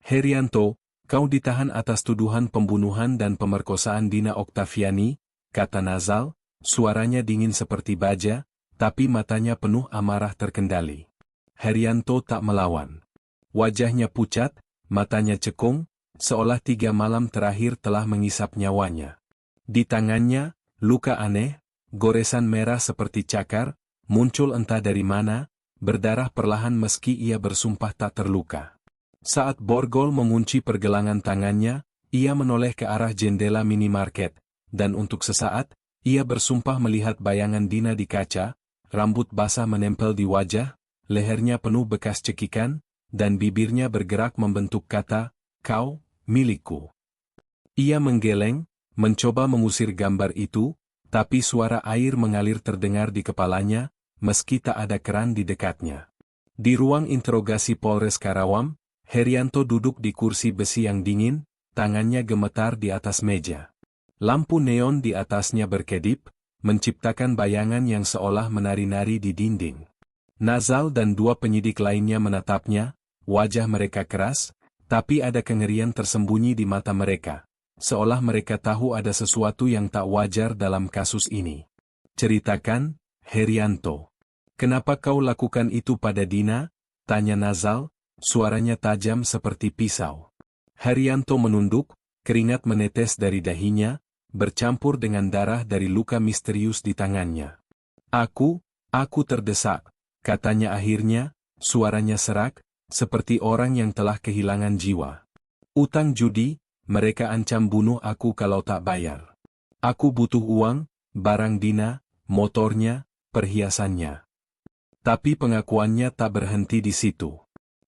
"Herianto, kau ditahan atas tuduhan pembunuhan dan pemerkosaan Dina Oktaviani," kata Nazal, suaranya dingin seperti baja, tapi matanya penuh amarah terkendali. Herianto tak melawan. Wajahnya pucat, matanya cekung, seolah 3 malam terakhir telah mengisap nyawanya. Di tangannya, luka aneh, goresan merah seperti cakar, muncul entah dari mana, berdarah perlahan meski ia bersumpah tak terluka. Saat borgol mengunci pergelangan tangannya, ia menoleh ke arah jendela minimarket, dan untuk sesaat, ia bersumpah melihat bayangan Dina di kaca, rambut basah menempel di wajah, lehernya penuh bekas cekikan, dan bibirnya bergerak membentuk kata, "Kau, milikku." Ia menggeleng, mencoba mengusir gambar itu, tapi suara air mengalir terdengar di kepalanya, meski tak ada keran di dekatnya. Di ruang interogasi Polres Karawang, Herianto duduk di kursi besi yang dingin, tangannya gemetar di atas meja. Lampu neon di atasnya berkedip, menciptakan bayangan yang seolah menari-nari di dinding. Nazal dan 2 penyidik lainnya menatapnya, wajah mereka keras, tapi ada kengerian tersembunyi di mata mereka, seolah mereka tahu ada sesuatu yang tak wajar dalam kasus ini. "Ceritakan, Herianto. Kenapa kau lakukan itu pada Dina?" tanya Nazal, suaranya tajam seperti pisau. Herianto menunduk, keringat menetes dari dahinya, bercampur dengan darah dari luka misterius di tangannya. Aku terdesak," katanya akhirnya, suaranya serak, seperti orang yang telah kehilangan jiwa. "Utang judi, mereka ancam bunuh aku kalau tak bayar. Aku butuh uang, barang Dina, motornya, perhiasannya." Tapi pengakuannya tak berhenti di situ.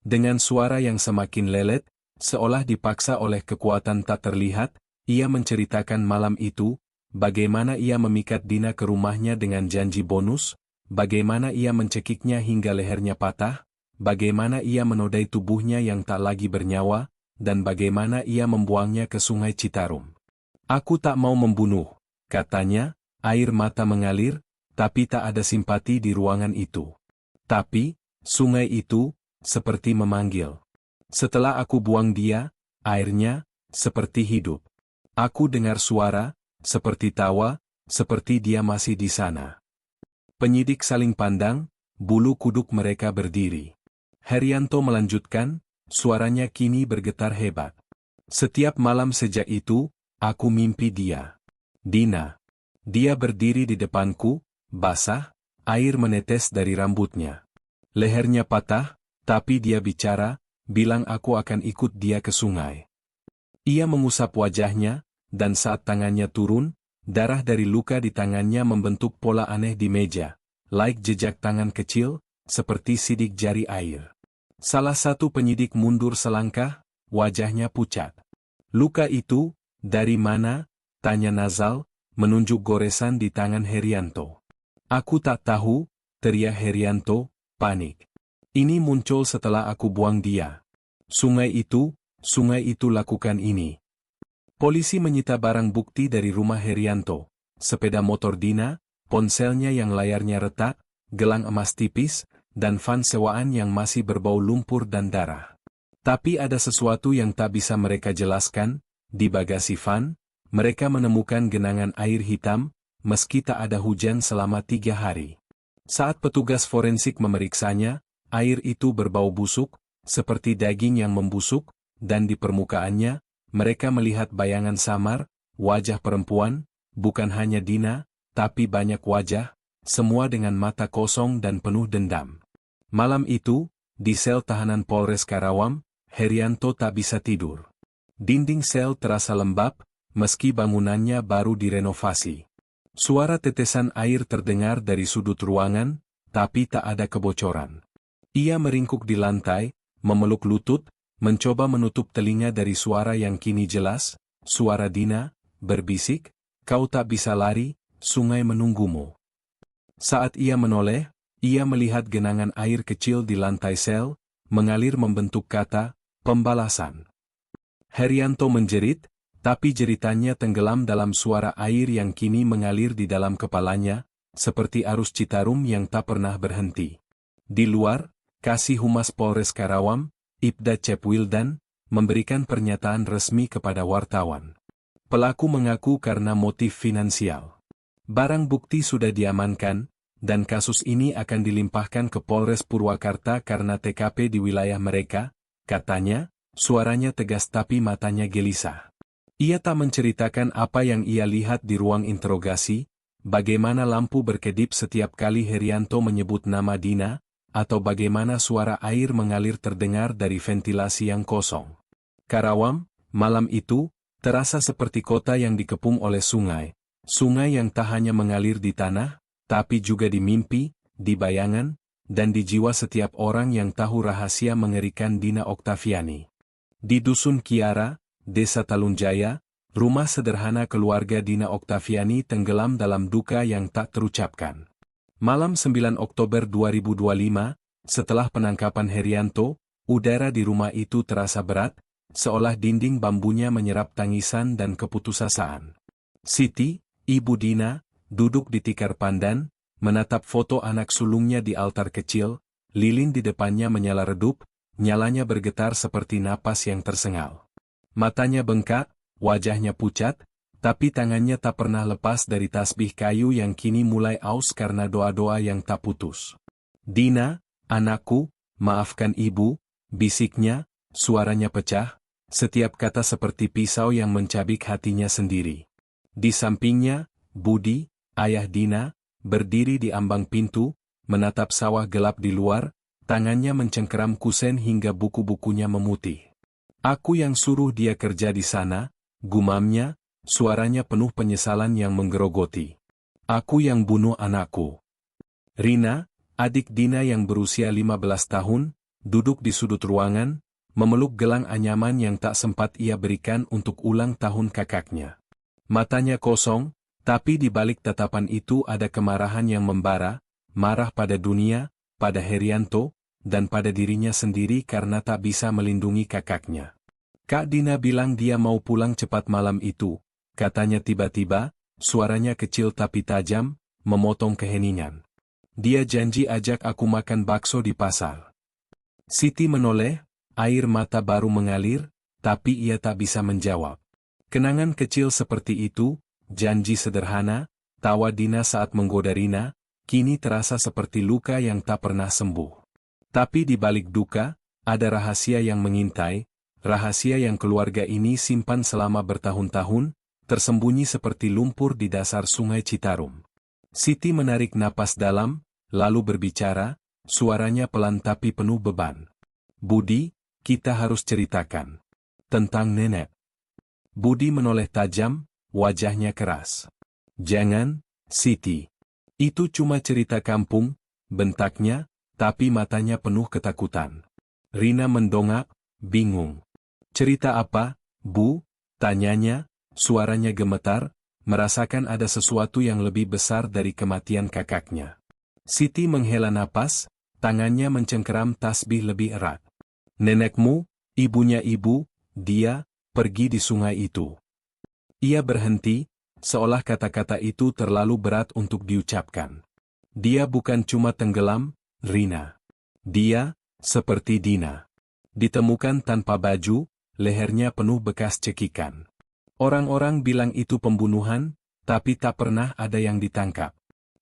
Dengan suara yang semakin lelet, seolah dipaksa oleh kekuatan tak terlihat, ia menceritakan malam itu, bagaimana ia memikat Dina ke rumahnya dengan janji bonus, bagaimana ia mencekiknya hingga lehernya patah, bagaimana ia menodai tubuhnya yang tak lagi bernyawa, dan bagaimana ia membuangnya ke Sungai Citarum. "Aku tak mau membunuh," katanya, air mata mengalir, tapi tak ada simpati di ruangan itu. Tapi, sungai itu, seperti memanggil. "Setelah aku buang dia, airnya, seperti hidup. Aku dengar suara, seperti tawa, seperti dia masih di sana." Penyidik saling pandang, bulu kuduk mereka berdiri. Herianto melanjutkan, suaranya kini bergetar hebat. "Setiap malam sejak itu, aku mimpi dia. Dina. Dia berdiri di depanku, basah, air menetes dari rambutnya. Lehernya patah, tapi dia bicara, bilang aku akan ikut dia ke sungai. Ia mengusap wajahnya, dan saat tangannya turun, darah dari luka di tangannya membentuk pola aneh di meja, like jejak tangan kecil, seperti sidik jari air." Salah satu penyidik mundur selangkah, wajahnya pucat. "Luka itu, dari mana?" tanya Nazal, menunjuk goresan di tangan Herianto. "Aku tak tahu," teriak Herianto, panik. "Ini muncul setelah aku buang dia. Sungai itu lakukan ini." Polisi menyita barang bukti dari rumah Herianto, sepeda motor Dina, ponselnya yang layarnya retak, gelang emas tipis, dan van sewaan yang masih berbau lumpur dan darah. Tapi ada sesuatu yang tak bisa mereka jelaskan, di bagasi van, mereka menemukan genangan air hitam, meski tak ada hujan selama 3 hari. Saat petugas forensik memeriksanya, air itu berbau busuk, seperti daging yang membusuk, dan di permukaannya, mereka melihat bayangan samar, wajah perempuan, bukan hanya Dina, tapi banyak wajah, semua dengan mata kosong dan penuh dendam. Malam itu, di sel tahanan Polres Karawang, Herianto tak bisa tidur. Dinding sel terasa lembab, meski bangunannya baru direnovasi. Suara tetesan air terdengar dari sudut ruangan, tapi tak ada kebocoran. Ia meringkuk di lantai, memeluk lutut, mencoba menutup telinga dari suara yang kini jelas, suara Dina, berbisik, "Kau tak bisa lari, sungai menunggumu. Saat ia menoleh, ia melihat genangan air kecil di lantai sel, mengalir membentuk kata, pembalasan. Herianto menjerit, tapi jeritannya tenggelam dalam suara air yang kini mengalir di dalam kepalanya, seperti arus Citarum yang tak pernah berhenti. Di luar, Kasih Humas Polres Karawang, Ibda Cepwildan, memberikan pernyataan resmi kepada wartawan. Pelaku mengaku karena motif finansial. Barang bukti sudah diamankan, dan kasus ini akan dilimpahkan ke Polres Purwakarta karena TKP di wilayah mereka, katanya, suaranya tegas tapi matanya gelisah. Ia tak menceritakan apa yang ia lihat di ruang interogasi, bagaimana lampu berkedip setiap kali Herianto menyebut nama Dina, atau bagaimana suara air mengalir terdengar dari ventilasi yang kosong. Karawang, malam itu, terasa seperti kota yang dikepung oleh sungai. Sungai yang tak hanya mengalir di tanah, tapi juga di mimpi, di bayangan, dan di jiwa setiap orang yang tahu rahasia mengerikan Dina Oktaviani. Di Dusun Kiara, Desa Talunjaya, rumah sederhana keluarga Dina Oktaviani tenggelam dalam duka yang tak terucapkan. Malam 9 Oktober 2025, setelah penangkapan Herianto, udara di rumah itu terasa berat, seolah dinding bambunya menyerap tangisan dan keputusasaan. Siti, ibu Dina, duduk di tikar pandan, menatap foto anak sulungnya di altar kecil, lilin di depannya menyala redup, nyalanya bergetar seperti napas yang tersengal. Matanya bengkak, wajahnya pucat, tapi tangannya tak pernah lepas dari tasbih kayu yang kini mulai aus karena doa-doa yang tak putus. Dina, anakku, maafkan ibu, bisiknya, suaranya pecah, setiap kata seperti pisau yang mencabik hatinya sendiri. Di sampingnya, Budi, ayah Dina, berdiri di ambang pintu, menatap sawah gelap di luar, tangannya mencengkeram kusen hingga buku-bukunya memutih. Aku yang suruh dia kerja di sana, gumamnya, suaranya penuh penyesalan yang menggerogoti. Aku yang bunuh anakku. Rina, adik Dina yang berusia 15 tahun, duduk di sudut ruangan, memeluk gelang anyaman yang tak sempat ia berikan untuk ulang tahun kakaknya. Matanya kosong, tapi di balik tatapan itu ada kemarahan yang membara, marah pada dunia, pada Herianto, dan pada dirinya sendiri karena tak bisa melindungi kakaknya. Kak Dina bilang dia mau pulang cepat malam itu, katanya tiba-tiba, suaranya kecil tapi tajam, memotong keheningan. Dia janji ajak aku makan bakso di pasar. Siti menoleh, air mata baru mengalir, tapi ia tak bisa menjawab. Kenangan kecil seperti itu, janji sederhana, tawa Dina saat menggoda Rina, kini terasa seperti luka yang tak pernah sembuh. Tapi di balik duka, ada rahasia yang mengintai, rahasia yang keluarga ini simpan selama bertahun-tahun, tersembunyi seperti lumpur di dasar sungai Citarum. Siti menarik napas dalam, lalu berbicara, suaranya pelan tapi penuh beban. Budi, kita harus ceritakan. Tentang nenek. Budi menoleh tajam, wajahnya keras. Jangan, Siti. Itu cuma cerita kampung, bentaknya, tapi matanya penuh ketakutan. Rina mendongak, bingung. Cerita apa, Bu? Tanyanya, suaranya gemetar, merasakan ada sesuatu yang lebih besar dari kematian kakaknya. Siti menghela napas, tangannya mencengkeram tasbih lebih erat. Nenekmu, ibunya ibu, dia, pergi di sungai itu. Ia berhenti, seolah kata-kata itu terlalu berat untuk diucapkan. Dia bukan cuma tenggelam, Rina. Dia, seperti Dina. Ditemukan tanpa baju, lehernya penuh bekas cekikan. Orang-orang bilang itu pembunuhan, tapi tak pernah ada yang ditangkap.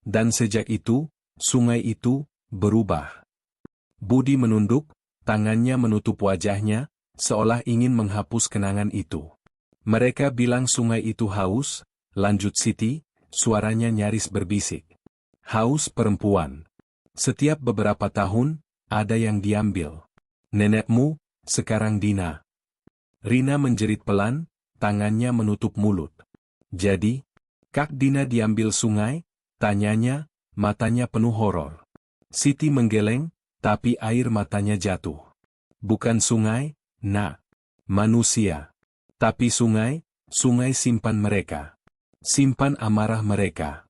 Dan sejak itu, sungai itu, berubah. Budi menunduk, tangannya menutup wajahnya, seolah ingin menghapus kenangan itu. Mereka bilang sungai itu haus, lanjut Siti, suaranya nyaris berbisik. Haus perempuan. Setiap beberapa tahun, ada yang diambil. Nenekmu, sekarang Dina. Rina menjerit pelan, tangannya menutup mulut. Jadi, Kak Dina diambil sungai? Tanyanya, matanya penuh horor. Siti menggeleng, tapi air matanya jatuh. Bukan sungai, Nak. Manusia. Tapi sungai, sungai simpan mereka. Simpan amarah mereka.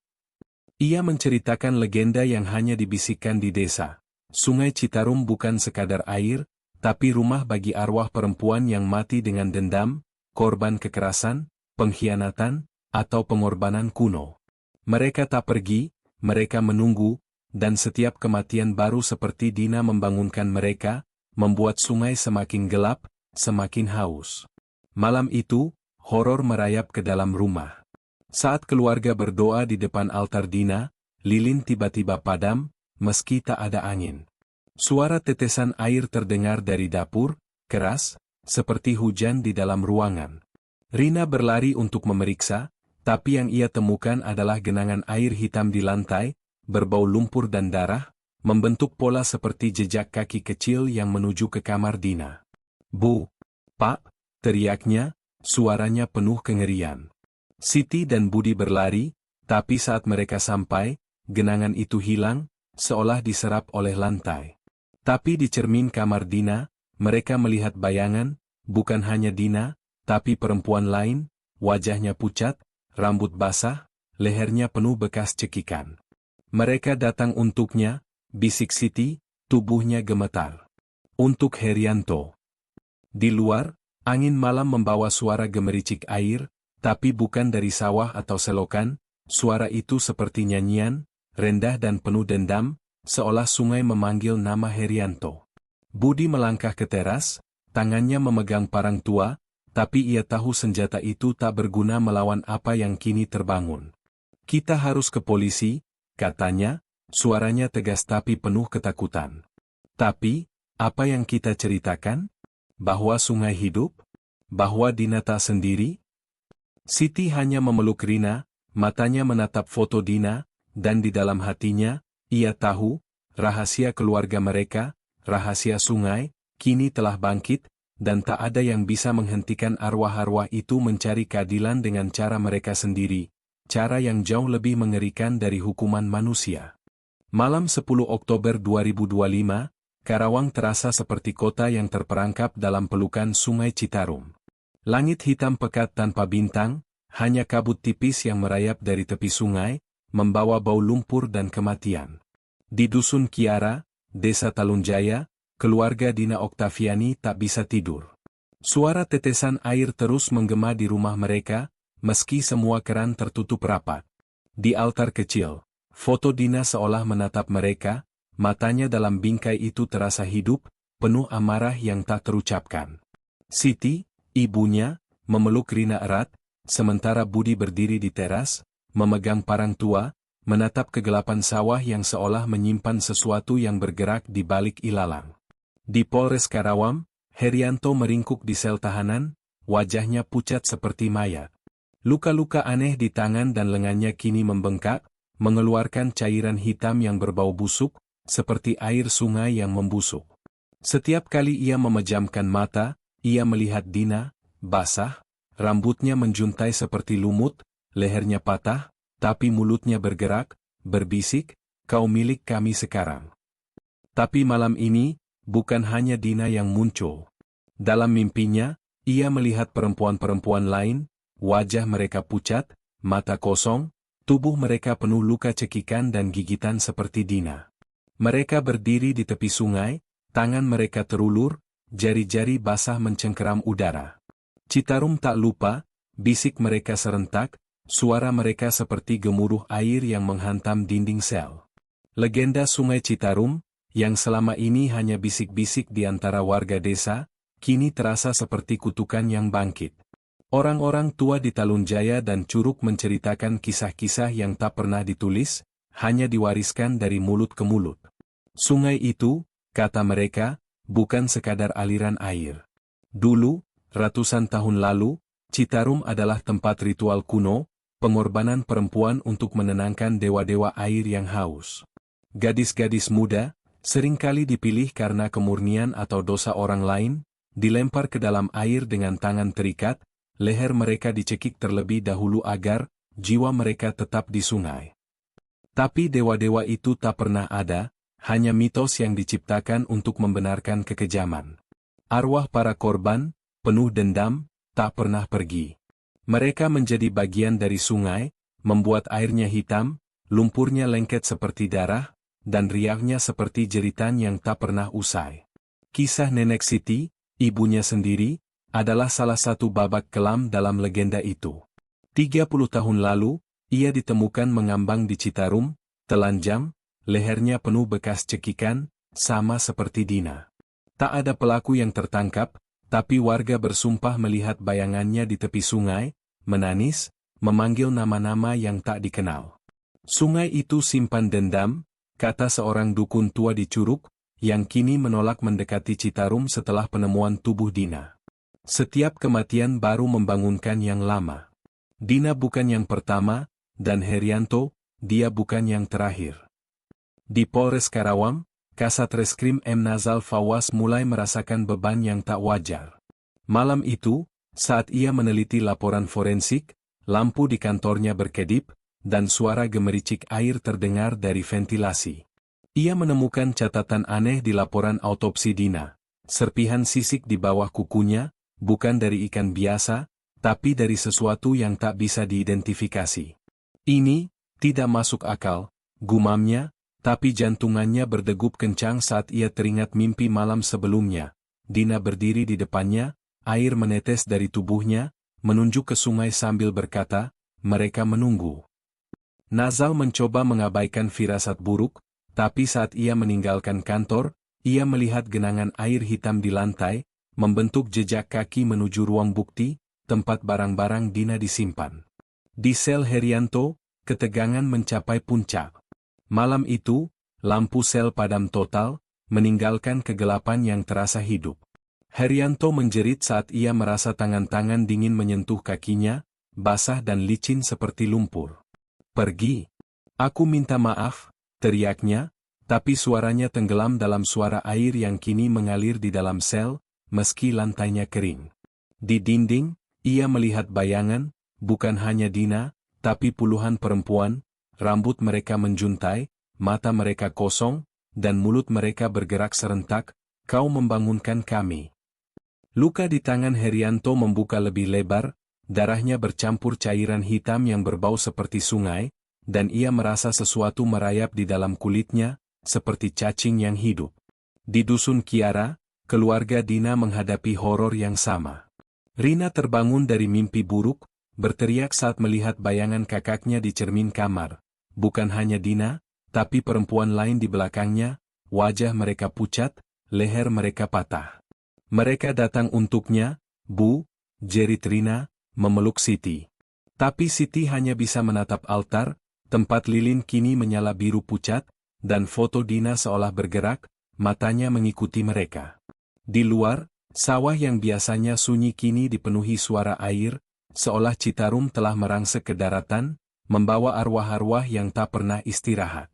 Ia menceritakan legenda yang hanya dibisikkan di desa. Sungai Citarum bukan sekadar air, tapi rumah bagi arwah perempuan yang mati dengan dendam, korban kekerasan, pengkhianatan, atau pengorbanan kuno. Mereka tak pergi, mereka menunggu, dan setiap kematian baru seperti Dina membangunkan mereka, membuat sungai semakin gelap, semakin haus. Malam itu, horor merayap ke dalam rumah. Saat keluarga berdoa di depan altar Dina, lilin tiba-tiba padam, meski tak ada angin. Suara tetesan air terdengar dari dapur, keras, seperti hujan di dalam ruangan. Rina berlari untuk memeriksa, tapi yang ia temukan adalah genangan air hitam di lantai, berbau lumpur dan darah, membentuk pola seperti jejak kaki kecil yang menuju ke kamar Dina. "Bu, Pak," teriaknya, suaranya penuh kengerian. Siti dan Budi berlari, tapi saat mereka sampai, genangan itu hilang, seolah diserap oleh lantai. Tapi di cermin kamar Dina, mereka melihat bayangan, bukan hanya Dina, tapi perempuan lain, wajahnya pucat, rambut basah, lehernya penuh bekas cekikan. "Mereka datang untuknya," bisik Siti, tubuhnya gemetar. "Untuk Herianto." Di luar, angin malam membawa suara gemericik air, tapi bukan dari sawah atau selokan, suara itu seperti nyanyian, rendah dan penuh dendam, seolah sungai memanggil nama Herianto. Budi melangkah ke teras, tangannya memegang parang tua, tapi ia tahu senjata itu tak berguna melawan apa yang kini terbangun. "Kita harus ke polisi," katanya, suaranya tegas tapi penuh ketakutan. "Tapi, apa yang kita ceritakan? Bahwa sungai hidup? Bahwa Dina tak sendiri?" Siti hanya memeluk Rina, matanya menatap foto Dina, dan di dalam hatinya, ia tahu, rahasia keluarga mereka, rahasia sungai, kini telah bangkit, dan tak ada yang bisa menghentikan arwah-arwah itu mencari keadilan dengan cara mereka sendiri, cara yang jauh lebih mengerikan dari hukuman manusia. Malam 10 Oktober 2025, Karawang terasa seperti kota yang terperangkap dalam pelukan sungai Citarum. Langit hitam pekat tanpa bintang, hanya kabut tipis yang merayap dari tepi sungai, membawa bau lumpur dan kematian. Di Dusun Kiara, Desa Talunjaya, keluarga Dina Oktaviani tak bisa tidur. Suara tetesan air terus menggema di rumah mereka, meski semua keran tertutup rapat. Di altar kecil, foto Dina seolah menatap mereka, matanya dalam bingkai itu terasa hidup, penuh amarah yang tak terucapkan. Siti, ibunya, memeluk Rina erat, sementara Budi berdiri di teras, memegang parang tua, menatap kegelapan sawah yang seolah menyimpan sesuatu yang bergerak di balik ilalang. Di Polres Karawang, Herianto meringkuk di sel tahanan, wajahnya pucat seperti mayat. Luka-luka aneh di tangan dan lengannya kini membengkak, mengeluarkan cairan hitam yang berbau busuk, seperti air sungai yang membusuk. Setiap kali ia memejamkan mata, ia melihat Dina, basah, rambutnya menjuntai seperti lumut, lehernya patah, tapi mulutnya bergerak, berbisik, "Kau milik kami sekarang." Tapi malam ini, bukan hanya Dina yang muncul. Dalam mimpinya, ia melihat perempuan-perempuan lain, wajah mereka pucat, mata kosong, tubuh mereka penuh luka cekikan dan gigitan seperti Dina. Mereka berdiri di tepi sungai, tangan mereka terulur, jari-jari basah mencengkeram udara. "Citarum tak lupa," bisik mereka serentak, suara mereka seperti gemuruh air yang menghantam dinding sel. Legenda Sungai Citarum, yang selama ini hanya bisik-bisik di antara warga desa, kini terasa seperti kutukan yang bangkit. Orang-orang tua di Talunjaya dan Curug menceritakan kisah-kisah yang tak pernah ditulis, hanya diwariskan dari mulut ke mulut. Sungai itu, kata mereka, bukan sekadar aliran air. Dulu, ratusan tahun lalu, Citarum adalah tempat ritual kuno, pengorbanan perempuan untuk menenangkan dewa-dewa air yang haus. Gadis-gadis muda, seringkali dipilih karena kemurnian atau dosa orang lain, dilempar ke dalam air dengan tangan terikat, leher mereka dicekik terlebih dahulu agar jiwa mereka tetap di sungai. Tapi dewa-dewa itu tak pernah ada, hanya mitos yang diciptakan untuk membenarkan kekejaman. Arwah para korban, penuh dendam, tak pernah pergi. Mereka menjadi bagian dari sungai, membuat airnya hitam, lumpurnya lengket seperti darah, dan riaknya seperti jeritan yang tak pernah usai. Kisah Nenek Siti, ibunya sendiri, adalah salah satu babak kelam dalam legenda itu. 30 tahun lalu, ia ditemukan mengambang di Citarum, telanjang, lehernya penuh bekas cekikan, sama seperti Dina. Tak ada pelaku yang tertangkap, tapi warga bersumpah melihat bayangannya di tepi sungai, menangis, memanggil nama-nama yang tak dikenal. Sungai itu simpan dendam, kata seorang dukun tua di Curug, yang kini menolak mendekati Citarum setelah penemuan tubuh Dina. Setiap kematian baru membangunkan yang lama. Dina bukan yang pertama, dan Herianto, dia bukan yang terakhir. Di Polres Karawang, Kasat Reskrim M. Nazal Fawaz mulai merasakan beban yang tak wajar. Malam itu, saat ia meneliti laporan forensik, lampu di kantornya berkedip, dan suara gemericik air terdengar dari ventilasi. Ia menemukan catatan aneh di laporan autopsi Dina. Serpihan sisik di bawah kukunya, bukan dari ikan biasa, tapi dari sesuatu yang tak bisa diidentifikasi. Ini tidak masuk akal, gumamnya, tapi jantungannya berdegup kencang saat ia teringat mimpi malam sebelumnya. Dina berdiri di depannya, air menetes dari tubuhnya, menunjuk ke sungai sambil berkata, "Mereka menunggu." Nazal mencoba mengabaikan firasat buruk, tapi saat ia meninggalkan kantor, ia melihat genangan air hitam di lantai, membentuk jejak kaki menuju ruang bukti, tempat barang-barang Dina disimpan. Di sel Herianto, ketegangan mencapai puncak. Malam itu, lampu sel padam total, meninggalkan kegelapan yang terasa hidup. Herianto menjerit saat ia merasa tangan-tangan dingin menyentuh kakinya, basah dan licin seperti lumpur. "Pergi. Aku minta maaf," teriaknya, tapi suaranya tenggelam dalam suara air yang kini mengalir di dalam sel, meski lantainya kering. Di dinding, ia melihat bayangan, bukan hanya Dina, tapi puluhan perempuan, rambut mereka menjuntai, mata mereka kosong, dan mulut mereka bergerak serentak, "Kau membangunkan kami." Luka di tangan Herianto membuka lebih lebar, darahnya bercampur cairan hitam yang berbau seperti sungai, dan ia merasa sesuatu merayap di dalam kulitnya, seperti cacing yang hidup. Di Dusun Kiara, keluarga Dina menghadapi horor yang sama. Rina terbangun dari mimpi buruk, berteriak saat melihat bayangan kakaknya di cermin kamar. Bukan hanya Dina, tapi perempuan lain di belakangnya, wajah mereka pucat, leher mereka patah. Mereka datang untuknya, "Bu," jerit Rina, memeluk Siti. Tapi Siti hanya bisa menatap altar, tempat lilin kini menyala biru pucat, dan foto Dina seolah bergerak, matanya mengikuti mereka. Di luar, sawah yang biasanya sunyi kini dipenuhi suara air, seolah Citarum telah merangsek ke daratan, membawa arwah-arwah yang tak pernah istirahat.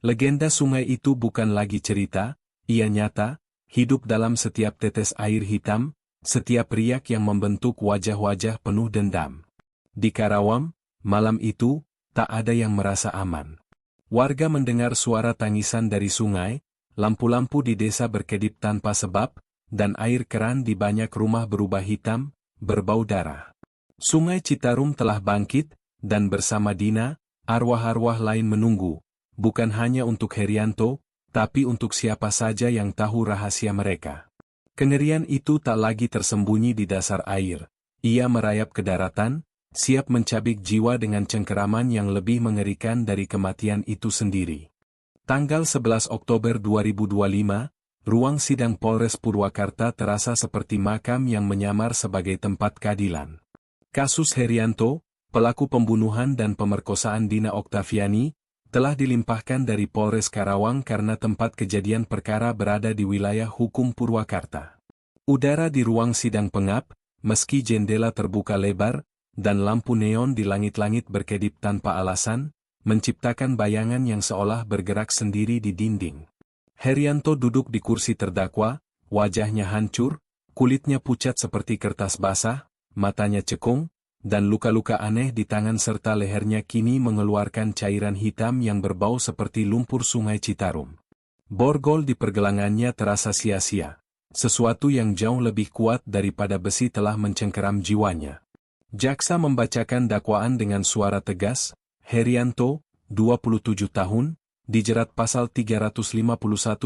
Legenda sungai itu bukan lagi cerita, ia nyata, hidup dalam setiap tetes air hitam, setiap riak yang membentuk wajah-wajah penuh dendam. Di Karawang, malam itu, tak ada yang merasa aman. Warga mendengar suara tangisan dari sungai, lampu-lampu di desa berkedip tanpa sebab, dan air keran di banyak rumah berubah hitam, berbau darah. Sungai Citarum telah bangkit, dan bersama Dina, arwah-arwah lain menunggu, bukan hanya untuk Herianto, tapi untuk siapa saja yang tahu rahasia mereka. Kengerian itu tak lagi tersembunyi di dasar air. Ia merayap ke daratan, siap mencabik jiwa dengan cengkeraman yang lebih mengerikan dari kematian itu sendiri. Tanggal 11 Oktober 2025, ruang sidang Polres Purwakarta terasa seperti makam yang menyamar sebagai tempat keadilan. Kasus Herianto, pelaku pembunuhan dan pemerkosaan Dina Oktaviani, telah dilimpahkan dari Polres Karawang karena tempat kejadian perkara berada di wilayah hukum Purwakarta. Udara di ruang sidang pengap, meski jendela terbuka lebar, dan lampu neon di langit-langit berkedip tanpa alasan, menciptakan bayangan yang seolah bergerak sendiri di dinding. Herianto duduk di kursi terdakwa, wajahnya hancur, kulitnya pucat seperti kertas basah, matanya cekung, dan luka-luka aneh di tangan serta lehernya kini mengeluarkan cairan hitam yang berbau seperti lumpur sungai Citarum. Borgol di pergelangannya terasa sia-sia. Sesuatu yang jauh lebih kuat daripada besi telah mencengkeram jiwanya. Jaksa membacakan dakwaan dengan suara tegas, "Herianto, 27 tahun, dijerat pasal 351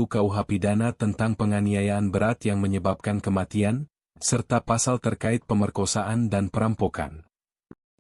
KUH pidana tentang penganiayaan berat yang menyebabkan kematian, serta pasal terkait pemerkosaan dan perampokan.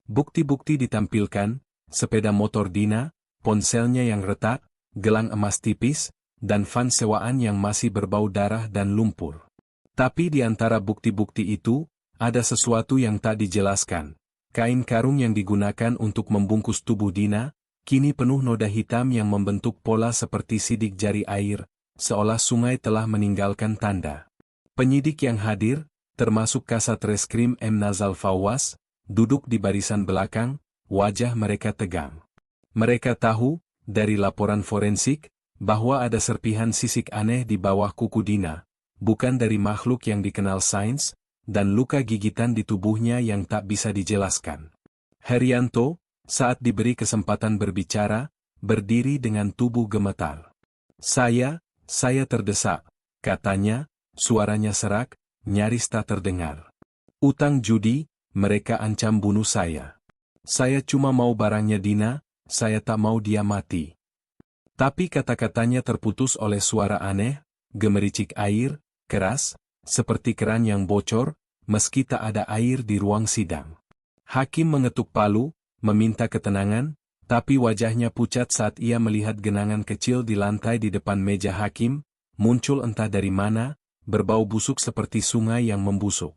Bukti-bukti ditampilkan, sepeda motor Dina, ponselnya yang retak, gelang emas tipis, dan van sewaan yang masih berbau darah dan lumpur. Tapi di antara bukti-bukti itu, ada sesuatu yang tak dijelaskan. Kain karung yang digunakan untuk membungkus tubuh Dina, kini penuh noda hitam yang membentuk pola seperti sidik jari air, seolah sungai telah meninggalkan tanda. Penyidik yang hadir, termasuk Kasat Reskrim M. Nazal Fawwas, duduk di barisan belakang, wajah mereka tegang. Mereka tahu, dari laporan forensik, bahwa ada serpihan sisik aneh di bawah kuku Dina, bukan dari makhluk yang dikenal sains, dan luka gigitan di tubuhnya yang tak bisa dijelaskan. Herianto, saat diberi kesempatan berbicara, berdiri dengan tubuh gemetar. Saya terdesak, katanya, suaranya serak, nyaris tak terdengar. Utang judi, mereka ancam bunuh saya. Saya cuma mau barangnya Dina, saya tak mau dia mati. Tapi kata-katanya terputus oleh suara aneh, gemericik air, keras, seperti keran yang bocor, meski tak ada air di ruang sidang. Hakim mengetuk palu, meminta ketenangan, tapi wajahnya pucat saat ia melihat genangan kecil di lantai di depan meja hakim, muncul entah dari mana, berbau busuk seperti sungai yang membusuk.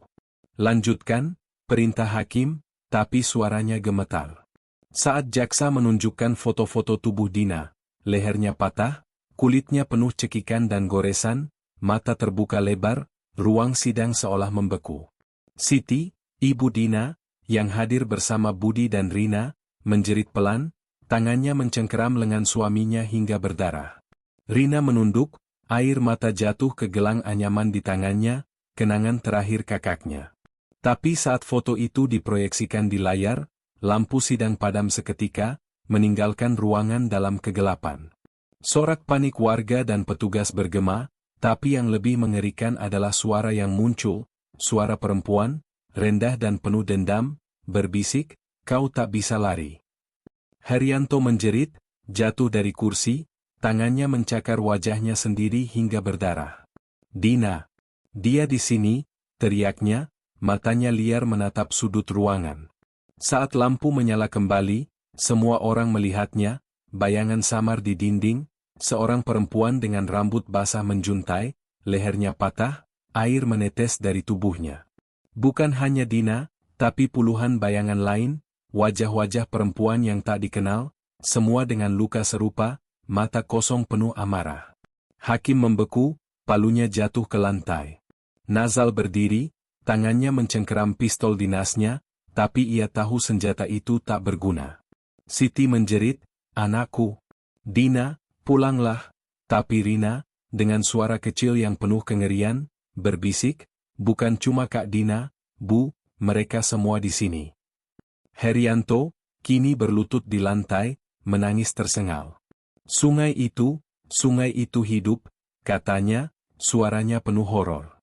Lanjutkan, perintah hakim, tapi suaranya gemetar. Saat jaksa menunjukkan foto-foto tubuh Dina, lehernya patah, kulitnya penuh cekikan dan goresan, mata terbuka lebar, ruang sidang seolah membeku. Siti, ibu Dina, yang hadir bersama Budi dan Rina, menjerit pelan, tangannya mencengkeram lengan suaminya hingga berdarah. Rina menunduk, air mata jatuh ke gelang anyaman di tangannya, kenangan terakhir kakaknya. Tapi saat foto itu diproyeksikan di layar, lampu sidang padam seketika, meninggalkan ruangan dalam kegelapan. Sorak panik warga dan petugas bergema, tapi yang lebih mengerikan adalah suara yang muncul, suara perempuan, rendah dan penuh dendam, berbisik, kau tak bisa lari. Herianto menjerit, jatuh dari kursi, tangannya mencakar wajahnya sendiri hingga berdarah. Dina! Dia di sini, teriaknya, matanya liar menatap sudut ruangan. Saat lampu menyala kembali, semua orang melihatnya, bayangan samar di dinding, seorang perempuan dengan rambut basah menjuntai, lehernya patah, air menetes dari tubuhnya. Bukan hanya Dina, tapi puluhan bayangan lain, wajah-wajah perempuan yang tak dikenal, semua dengan luka serupa, mata kosong penuh amarah. Hakim membeku, palunya jatuh ke lantai. Nazal berdiri, tangannya mencengkeram pistol dinasnya, tapi ia tahu senjata itu tak berguna. Siti menjerit, anakku. Dina, pulanglah. Tapi Rina, dengan suara kecil yang penuh kengerian, berbisik, bukan cuma Kak Dina, Bu, mereka semua di sini. Herianto, kini berlutut di lantai, menangis tersengal. Sungai itu hidup, katanya, suaranya penuh horor.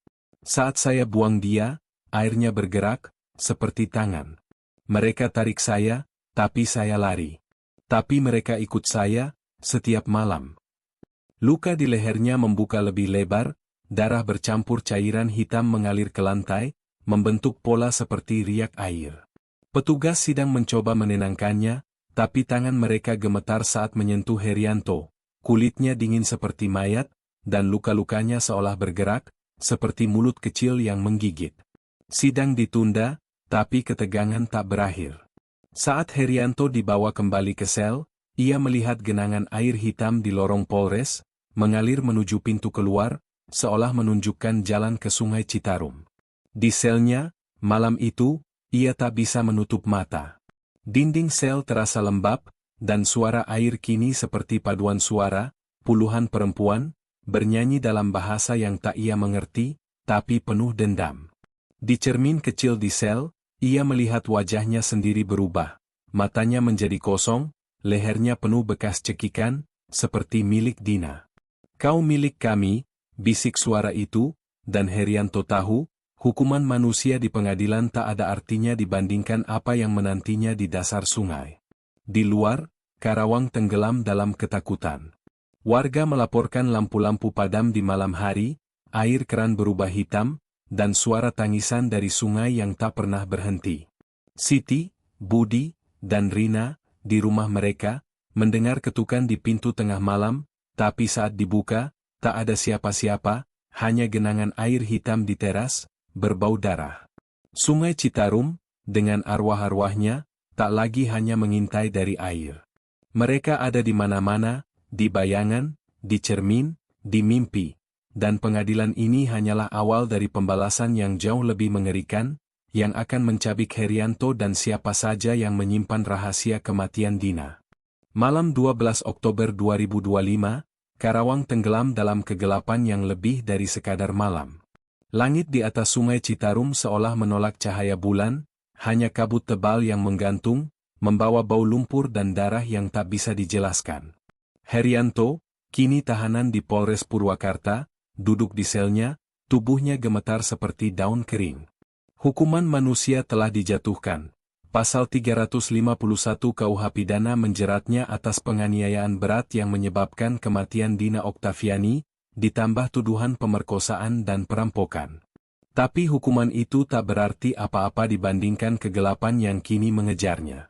Saat saya buang dia, airnya bergerak, seperti tangan. Mereka tarik saya, tapi saya lari. Tapi mereka ikut saya, setiap malam. Luka di lehernya membuka lebih lebar, darah bercampur cairan hitam mengalir ke lantai, membentuk pola seperti riak air. Petugas sidang mencoba menenangkannya, tapi tangan mereka gemetar saat menyentuh Herianto. Kulitnya dingin seperti mayat, dan luka-lukanya seolah bergerak, seperti mulut kecil yang menggigit. Sidang ditunda, tapi ketegangan tak berakhir. Saat Herianto dibawa kembali ke sel, ia melihat genangan air hitam di lorong Polres, mengalir menuju pintu keluar, seolah menunjukkan jalan ke Sungai Citarum. Di selnya, malam itu, ia tak bisa menutup mata. Dinding sel terasa lembab, dan suara air kini seperti paduan suara, puluhan perempuan, bernyanyi dalam bahasa yang tak ia mengerti, tapi penuh dendam. Di cermin kecil di sel, ia melihat wajahnya sendiri berubah. Matanya menjadi kosong, lehernya penuh bekas cekikan, seperti milik Dina. Kau milik kami, bisik suara itu, dan Herianto tahu, hukuman manusia di pengadilan tak ada artinya dibandingkan apa yang menantinya di dasar sungai. Di luar, Karawang tenggelam dalam ketakutan. Warga melaporkan lampu-lampu padam di malam hari, air keran berubah hitam, dan suara tangisan dari sungai yang tak pernah berhenti. Siti, Budi, dan Rina, di rumah mereka, mendengar ketukan di pintu tengah malam, tapi saat dibuka, tak ada siapa-siapa, hanya genangan air hitam di teras, berbau darah. Sungai Citarum, dengan arwah-arwahnya, tak lagi hanya mengintai dari air. Mereka ada di mana-mana, di bayangan, di cermin, di mimpi, dan pengadilan ini hanyalah awal dari pembalasan yang jauh lebih mengerikan, yang akan mencabik Herianto dan siapa saja yang menyimpan rahasia kematian Dina. Malam 12 Oktober 2025, Karawang tenggelam dalam kegelapan yang lebih dari sekadar malam. Langit di atas sungai Citarum seolah menolak cahaya bulan, hanya kabut tebal yang menggantung, membawa bau lumpur dan darah yang tak bisa dijelaskan. Herianto, kini tahanan di Polres Purwakarta, duduk di selnya, tubuhnya gemetar seperti daun kering. Hukuman manusia telah dijatuhkan. Pasal 351 KUH Pidana menjeratnya atas penganiayaan berat yang menyebabkan kematian Dina Oktaviani, ditambah tuduhan pemerkosaan dan perampokan. Tapi hukuman itu tak berarti apa-apa dibandingkan kegelapan yang kini mengejarnya.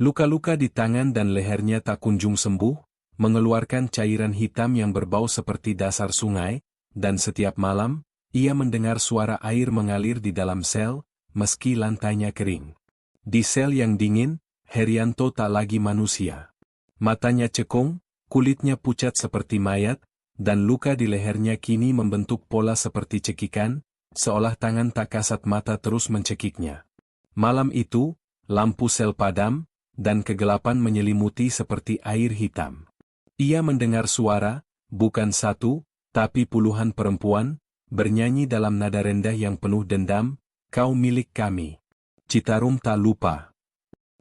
Luka-luka di tangan dan lehernya tak kunjung sembuh, mengeluarkan cairan hitam yang berbau seperti dasar sungai, dan setiap malam, ia mendengar suara air mengalir di dalam sel, meski lantainya kering. Di sel yang dingin, Herianto tak lagi manusia. Matanya cekung, kulitnya pucat seperti mayat, dan luka di lehernya kini membentuk pola seperti cekikan, seolah tangan tak kasat mata terus mencekiknya. Malam itu, lampu sel padam, dan kegelapan menyelimuti seperti air hitam. Ia mendengar suara, bukan satu, tapi puluhan perempuan, bernyanyi dalam nada rendah yang penuh dendam, "Kau milik kami. Citarum tak lupa."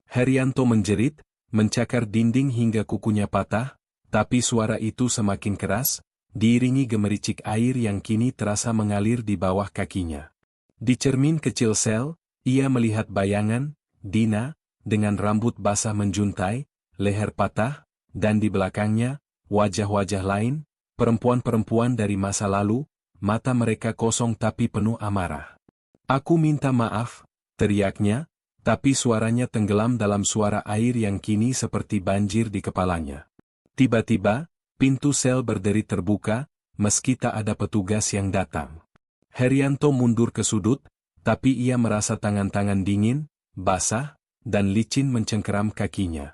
Herianto menjerit, mencakar dinding hingga kukunya patah, tapi suara itu semakin keras, diiringi gemericik air yang kini terasa mengalir di bawah kakinya. Di cermin kecil sel, ia melihat bayangan, Dina, dengan rambut basah menjuntai, leher patah, dan di belakangnya, wajah-wajah lain, perempuan-perempuan dari masa lalu, mata mereka kosong tapi penuh amarah. "Aku minta maaf," teriaknya, tapi suaranya tenggelam dalam suara air yang kini seperti banjir di kepalanya. Tiba-tiba, pintu sel berderi terbuka, meski tak ada petugas yang datang. Herianto mundur ke sudut, tapi ia merasa tangan-tangan dingin, basah, dan licin mencengkeram kakinya.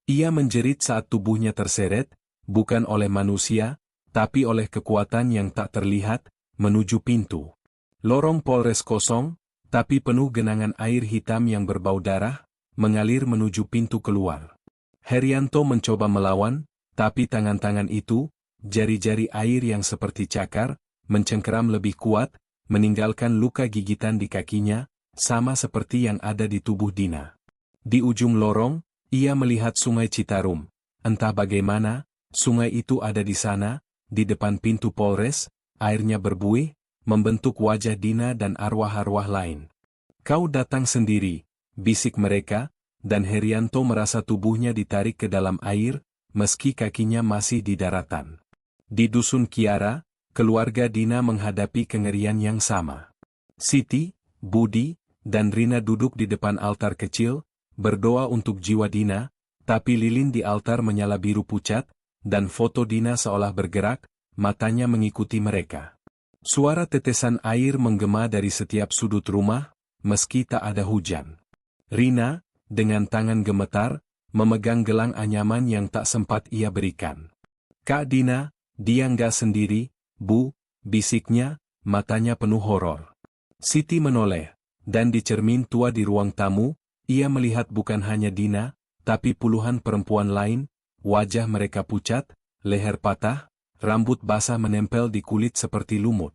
Ia menjerit saat tubuhnya terseret, bukan oleh manusia, tapi oleh kekuatan yang tak terlihat, menuju pintu. Lorong Polres kosong, tapi penuh genangan air hitam yang berbau darah, mengalir menuju pintu keluar. Herianto mencoba melawan, tapi tangan-tangan itu, jari-jari air yang seperti cakar, mencengkeram lebih kuat, meninggalkan luka gigitan di kakinya, sama seperti yang ada di tubuh Dina. Di ujung lorong, ia melihat sungai Citarum. Entah bagaimana, sungai itu ada di sana, di depan pintu Polres, airnya berbuih, membentuk wajah Dina dan arwah-arwah lain. "Kau datang sendiri," bisik mereka, dan Herianto merasa tubuhnya ditarik ke dalam air, meski kakinya masih di daratan. Di Dusun Kiara, keluarga Dina menghadapi kengerian yang sama. Siti, Budi, dan Rina duduk di depan altar kecil, berdoa untuk jiwa Dina, tapi lilin di altar menyala biru pucat, dan foto Dina seolah bergerak, matanya mengikuti mereka. Suara tetesan air menggema dari setiap sudut rumah, meski tak ada hujan. Rina, dengan tangan gemetar, memegang gelang anyaman yang tak sempat ia berikan. "Kak Dina, dia nggak sendiri, Bu," bisiknya, matanya penuh horor. Siti menoleh, dan di cermin tua di ruang tamu, ia melihat bukan hanya Dina, tapi puluhan perempuan lain, wajah mereka pucat, leher patah, rambut basah menempel di kulit seperti lumut.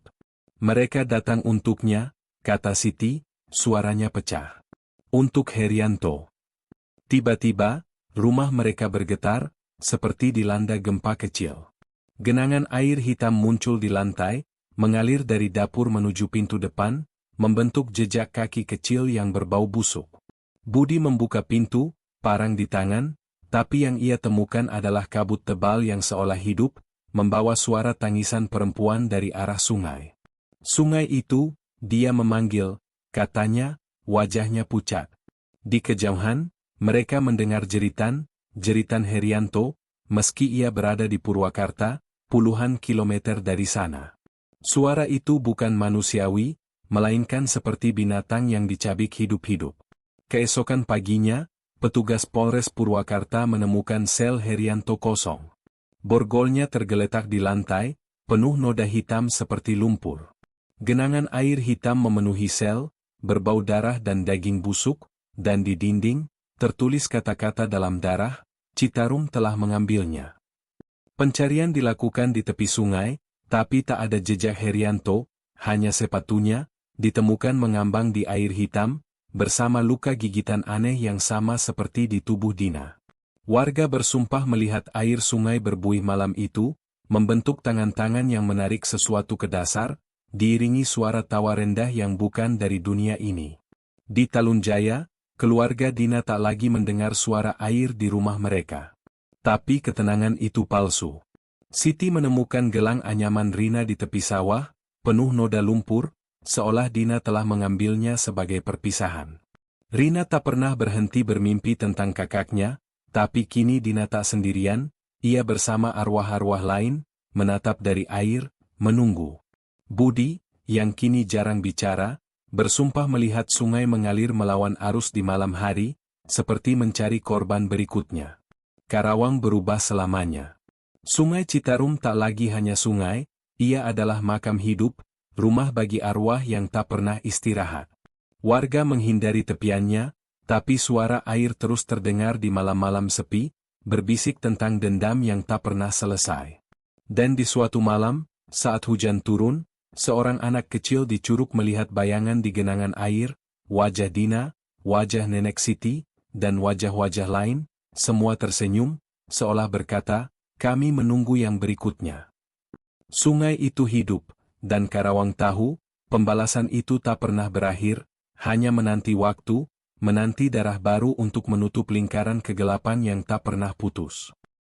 "Mereka datang untuknya," kata Siti, suaranya pecah. "Untuk Herianto." Tiba-tiba, rumah mereka bergetar, seperti dilanda gempa kecil. Genangan air hitam muncul di lantai, mengalir dari dapur menuju pintu depan, membentuk jejak kaki kecil yang berbau busuk. Budi membuka pintu, parang di tangan, tapi yang ia temukan adalah kabut tebal yang seolah hidup, membawa suara tangisan perempuan dari arah sungai. Sungai itu, dia memanggil, katanya, wajahnya pucat. Di kejauhan, mereka mendengar jeritan Herianto, meski ia berada di Purwakarta, puluhan kilometer dari sana. Suara itu bukan manusiawi, melainkan seperti binatang yang dicabik hidup-hidup. Keesokan paginya, petugas Polres Purwakarta menemukan sel Herianto kosong. Borgolnya tergeletak di lantai, penuh noda hitam seperti lumpur. Genangan air hitam memenuhi sel, berbau darah dan daging busuk, dan di dinding, tertulis kata-kata dalam darah, Citarum telah mengambilnya. Pencarian dilakukan di tepi sungai, tapi tak ada jejak Herianto, hanya sepatunya, ditemukan mengambang di air hitam, bersama luka gigitan aneh yang sama seperti di tubuh Dina. Warga bersumpah melihat air sungai berbuih malam itu, membentuk tangan-tangan yang menarik sesuatu ke dasar, diiringi suara tawa rendah yang bukan dari dunia ini. Di Talunjaya, keluarga Dina tak lagi mendengar suara air di rumah mereka. Tapi ketenangan itu palsu. Siti menemukan gelang anyaman Rina di tepi sawah, penuh noda lumpur, seolah Dina telah mengambilnya sebagai perpisahan. Rina tak pernah berhenti bermimpi tentang kakaknya, tapi kini Dina tak sendirian, ia bersama arwah-arwah lain, menatap dari air, menunggu. Budi, yang kini jarang bicara, bersumpah melihat sungai mengalir melawan arus di malam hari, seperti mencari korban berikutnya. Karawang berubah selamanya. Sungai Citarum tak lagi hanya sungai, ia adalah makam hidup, rumah bagi arwah yang tak pernah istirahat. Warga menghindari tepiannya, tapi suara air terus terdengar di malam-malam sepi, berbisik tentang dendam yang tak pernah selesai. Dan di suatu malam, saat hujan turun, seorang anak kecil di Curug melihat bayangan di genangan air, wajah Dina, wajah Nenek Siti, dan wajah-wajah lain, semua tersenyum, seolah berkata, kami menunggu yang berikutnya. Sungai itu hidup, dan Karawang tahu, pembalasan itu tak pernah berakhir, hanya menanti waktu, menanti darah baru untuk menutup lingkaran kegelapan yang tak pernah putus.